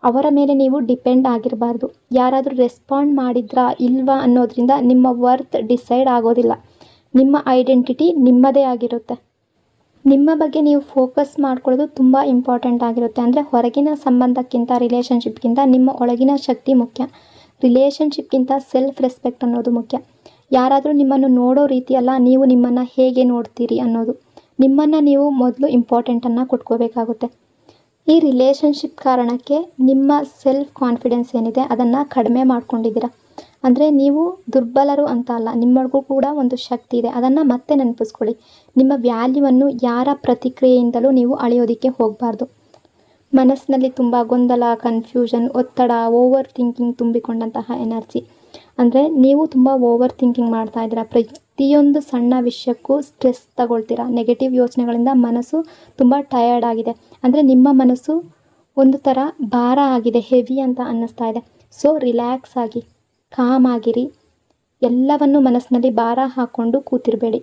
A: ಅವರ ಮೇಲೆ ನೀವು ಡಿಪೆಂಡ್ ಆಗಿರಬಾರ್ದು. ಯಾರಾದರೂ ರೆಸ್ಪಾಂಡ್ ಮಾಡಿದ್ರಾ ಇಲ್ವಾ ಅನ್ನೋದ್ರಿಂದ ನಿಮ್ಮ ವರ್ತ್ ಡಿಸೈಡ್ ಆಗೋದಿಲ್ಲ. ನಿಮ್ಮ ಐಡೆಂಟಿಟಿ ನಿಮ್ಮದೇ ಆಗಿರುತ್ತೆ. ನಿಮ್ಮ ಬಗ್ಗೆ ನೀವು ಫೋಕಸ್ ಮಾಡ್ಕೊಳ್ಳೋದು ತುಂಬ ಇಂಪಾರ್ಟೆಂಟ್ ಆಗಿರುತ್ತೆ. ಅಂದರೆ ಹೊರಗಿನ ಸಂಬಂಧಕ್ಕಿಂತ, ರಿಲೇಷನ್ಶಿಪ್ಗಿಂತ ನಿಮ್ಮ ಒಳಗಿನ ಶಕ್ತಿ ಮುಖ್ಯ. ರಿಲೇಷನ್ಶಿಪ್ಗಿಂತ ಸೆಲ್ಫ್ ರೆಸ್ಪೆಕ್ಟ್ ಅನ್ನೋದು ಮುಖ್ಯ. ಯಾರಾದರೂ ನಿಮ್ಮನ್ನು ನೋಡೋ ರೀತಿಯಲ್ಲ, ನೀವು ನಿಮ್ಮನ್ನು ಹೇಗೆ ನೋಡ್ತೀರಿ ಅನ್ನೋದು. ನಿಮ್ಮನ್ನು ನೀವು ಮೊದಲು ಇಂಪಾರ್ಟೆಂಟನ್ನು ಕೊಟ್ಕೋಬೇಕಾಗುತ್ತೆ. ಈ ರಿಲೇಷನ್ಶಿಪ್ ಕಾರಣಕ್ಕೆ ನಿಮ್ಮ ಸೆಲ್ಫ್ ಕಾನ್ಫಿಡೆನ್ಸ್ ಏನಿದೆ ಅದನ್ನು ಕಡಿಮೆ ಮಾಡ್ಕೊಂಡಿದ್ದೀರಾ. ಅಂದರೆ ನೀವು ದುರ್ಬಲರು ಅಂತ ಅಲ್ಲ, ನಿಮ್ಮೊಳಗೂ ಕೂಡ ಒಂದು ಶಕ್ತಿ ಇದೆ. ಅದನ್ನು ಮತ್ತೆ ನೆನಪಿಸ್ಕೊಳ್ಳಿ. ನಿಮ್ಮ ವ್ಯಾಲ್ಯೂವನ್ನು ಯಾರ ಪ್ರತಿಕ್ರಿಯೆಯಿಂದಲೂ ನೀವು ಅಳೆಯೋದಕ್ಕೆ ಹೋಗಬಾರ್ದು. ಮನಸ್ಸಿನಲ್ಲಿ ತುಂಬ ಗೊಂದಲ, ಕನ್ಫ್ಯೂಷನ್, ಒತ್ತಡ, ಓವರ್ ಥಿಂಕಿಂಗ್ ತುಂಬಿಕೊಂಡಂತಹ ಎನರ್ಜಿ. ಅಂದರೆ ನೀವು ತುಂಬ ಓವರ್ ಥಿಂಕಿಂಗ್ ಮಾಡ್ತಾ ಇದ್ದೀರಾ. ಪ್ರತಿಯೊಂದು ಸಣ್ಣ ವಿಷಯಕ್ಕೂ ಸ್ಟ್ರೆಸ್ ತಗೊಳ್ತೀರಾ. ನೆಗೆಟಿವ್ ಯೋಚನೆಗಳಿಂದ ಮನಸ್ಸು ತುಂಬ ಟಯರ್ಡ್ ಆಗಿದೆ. ಅಂದರೆ ನಿಮ್ಮ ಮನಸ್ಸು ಒಂದು ಥರ ಭಾರ ಆಗಿದೆ, ಹೆವಿ ಅಂತ ಅನ್ನಿಸ್ತಾ ಇದೆ. ಸೊ ರಿಲ್ಯಾಕ್ಸ್ ಆಗಿ, ಕಾಮ್ ಆಗಿರಿ. ಎಲ್ಲವನ್ನು ಮನಸ್ಸಿನಲ್ಲಿ ಭಾರ ಹಾಕ್ಕೊಂಡು ಕೂತಿರಬೇಡಿ.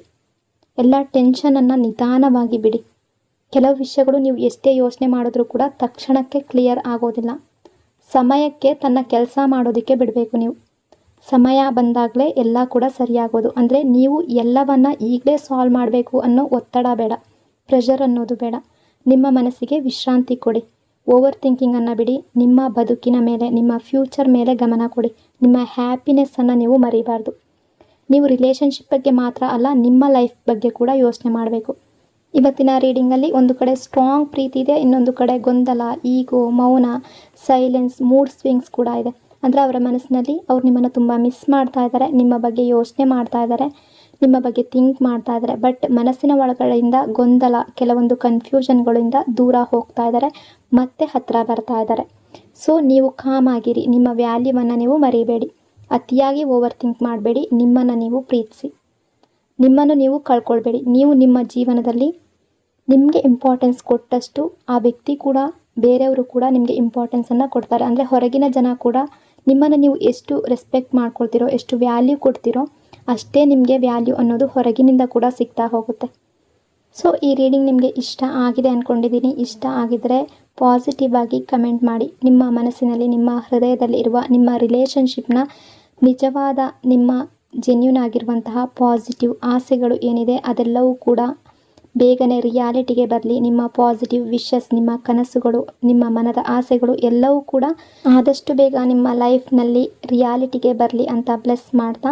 A: ಎಲ್ಲ ಟೆನ್ಷನನ್ನು ನಿಧಾನವಾಗಿ ಬಿಡಿ. ಕೆಲವು ವಿಷಯಗಳು ನೀವು ಎಷ್ಟೇ ಯೋಚನೆ ಮಾಡಿದ್ರೂ ಕೂಡ ತಕ್ಷಣಕ್ಕೆ ಕ್ಲಿಯರ್ ಆಗೋದಿಲ್ಲ. ಸಮಯಕ್ಕೆ ತನ್ನ ಕೆಲಸ ಮಾಡೋದಕ್ಕೆ ಬಿಡಬೇಕು. ನೀವು ಸಮಯ ಬಂದಾಗಲೇ ಎಲ್ಲ ಕೂಡ ಸರಿಯಾಗೋದು. ಅಂದರೆ ನೀವು ಎಲ್ಲವನ್ನ ಈಗಲೇ ಸಾಲ್ವ್ ಮಾಡಬೇಕು ಅನ್ನೋ ಒತ್ತಡ ಬೇಡ, ಪ್ರೆಷರ್ ಅನ್ನೋದು ಬೇಡ. ನಿಮ್ಮ ಮನಸ್ಸಿಗೆ ವಿಶ್ರಾಂತಿ ಕೊಡಿ. ಓವರ್ ಥಿಂಕಿಂಗನ್ನು ಬಿಡಿ. ನಿಮ್ಮ ಬದುಕಿನ ಮೇಲೆ, ನಿಮ್ಮ ಫ್ಯೂಚರ್ ಮೇಲೆ ಗಮನ ಕೊಡಿ. ನಿಮ್ಮ ಹ್ಯಾಪಿನೆಸ್ಸನ್ನು ನೀವು ಮರಿಬಾರ್ದು. ನೀವು ರಿಲೇಷನ್ಶಿಪ್ ಬಗ್ಗೆ ಮಾತ್ರ ಅಲ್ಲ, ನಿಮ್ಮ ಲೈಫ್ ಬಗ್ಗೆ ಕೂಡ ಯೋಚನೆ ಮಾಡಬೇಕು. ಇವತ್ತಿನ ರೀಡಿಂಗಲ್ಲಿ ಒಂದು ಕಡೆ ಸ್ಟ್ರಾಂಗ್ ಪ್ರೀತಿ ಇದೆ, ಇನ್ನೊಂದು ಕಡೆ ಗೊಂದಲ, ಈಗೋ, ಮೌನ, ಸೈಲೆನ್ಸ್, ಮೂಡ್ ಸ್ವಿಂಗ್ಸ್ ಕೂಡ ಇದೆ. ಅಂದರೆ ಅವರ ಮನಸ್ಸಿನಲ್ಲಿ ಅವ್ರು ನಿಮ್ಮನ್ನು ತುಂಬ ಮಿಸ್ ಮಾಡ್ತಾ ಇದ್ದಾರೆ, ನಿಮ್ಮ ಬಗ್ಗೆ ಯೋಚನೆ ಮಾಡ್ತಾ ಇದ್ದಾರೆ, ನಿಮ್ಮ ಬಗ್ಗೆ ಥಿಂಕ್ ಮಾಡ್ತಾ ಇದ್ದಾರೆ. ಬಟ್ ಮನಸ್ಸಿನ ಒಳಗಡೆಯಿಂದ ಗೊಂದಲ, ಕೆಲವೊಂದು ಕನ್ಫ್ಯೂಷನ್ಗಳಿಂದ ದೂರ ಹೋಗ್ತಾ ಇದ್ದಾರೆ, ಮತ್ತೆ ಹತ್ತಿರ ಬರ್ತಾ ಇದ್ದಾರೆ. ಸೊ ನೀವು ಕಾಮ್ ಆಗಿರಿ. ನಿಮ್ಮ ವ್ಯಾಲ್ಯೂವನ್ನು ನೀವು ಮರಿಬೇಡಿ. ಅತಿಯಾಗಿ ಓವರ್ ಥಿಂಕ್ ಮಾಡಬೇಡಿ. ನಿಮ್ಮನ್ನು ನೀವು ಪ್ರೀತಿಸಿ. ನಿಮ್ಮನ್ನು ನೀವು ಕಳ್ಕೊಳ್ಬೇಡಿ. ನೀವು ನಿಮ್ಮ ಜೀವನದಲ್ಲಿ ನಿಮಗೆ ಇಂಪಾರ್ಟೆನ್ಸ್ ಕೊಟ್ಟಷ್ಟು ಆ ವ್ಯಕ್ತಿ ಕೂಡ, ಬೇರೆಯವರು ಕೂಡ ನಿಮಗೆ ಇಂಪಾರ್ಟೆನ್ಸನ್ನು ಕೊಡ್ತಾರೆ. ಅಂದರೆ ಹೊರಗಿನ ಜನ ಕೂಡ ನಿಮ್ಮನ್ನು ನೀವು ಎಷ್ಟು ರೆಸ್ಪೆಕ್ಟ್ ಮಾಡ್ಕೊಳ್ತೀರೋ, ಎಷ್ಟು ವ್ಯಾಲ್ಯೂ ಕೊಡ್ತೀರೋ, ಅಷ್ಟೇ ನಿಮಗೆ ವ್ಯಾಲ್ಯೂ ಅನ್ನೋದು ಹೊರಗಿನಿಂದ ಕೂಡ ಸಿಗ್ತಾ ಹೋಗುತ್ತೆ. ಸೊ ಈ ರೀಡಿಂಗ್ ನಿಮಗೆ ಇಷ್ಟ ಆಗಿದೆ ಅಂದ್ಕೊಂಡಿದ್ದೀನಿ. ಇಷ್ಟ ಆಗಿದರೆ ಪಾಸಿಟಿವ್ ಆಗಿ ಕಮೆಂಟ್ ಮಾಡಿ. ನಿಮ್ಮ ಮನಸ್ಸಿನಲ್ಲಿ, ನಿಮ್ಮ ಹೃದಯದಲ್ಲಿ ಇರುವ ನಿಮ್ಮ ರಿಲೇಷನ್ಶಿಪ್ನ ನಿಜವಾದ, ನಿಮ್ಮ ಜೆನ್ಯೂನ್ ಆಗಿರುವಂತಹ ಪಾಸಿಟಿವ್ ಆಸೆಗಳು ಏನಿದೆ ಅದೆಲ್ಲವೂ ಕೂಡ ಬೇಗನೆ ರಿಯಾಲಿಟಿಗೆ ಬರಲಿ. ನಿಮ್ಮ ಪಾಸಿಟಿವ್ ವಿಶಸ್, ನಿಮ್ಮ ಕನಸುಗಳು, ನಿಮ್ಮ ಮನದ ಆಸೆಗಳು ಎಲ್ಲವೂ ಕೂಡ ಆದಷ್ಟು ಬೇಗ ನಿಮ್ಮ ಲೈಫ್ನಲ್ಲಿ ರಿಯಾಲಿಟಿಗೆ ಬರಲಿ ಅಂತ ಬ್ಲೆಸ್ ಮಾಡ್ತಾ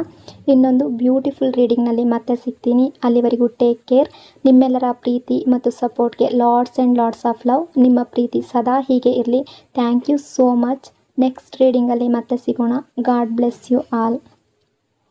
A: ಇನ್ನೊಂದು ಬ್ಯೂಟಿಫುಲ್ ರೀಡಿಂಗ್ನಲ್ಲಿ ಮತ್ತೆ ಸಿಗ್ತೀನಿ. ಅಲ್ಲಿವರೆಗೂ ಟೇಕ್ ಕೇರ್. ನಿಮ್ಮೆಲ್ಲರ ಪ್ರೀತಿ ಮತ್ತು ಸಪೋರ್ಟ್ಗೆ lots and lots of love. ನಿಮ್ಮ ಪ್ರೀತಿ ಸದಾ ಹೀಗೆ ಇರಲಿ. Thank you so much. Next ರೀಡಿಂಗಲ್ಲಿ ಮತ್ತೆ ಸಿಗೋಣ. God bless you all.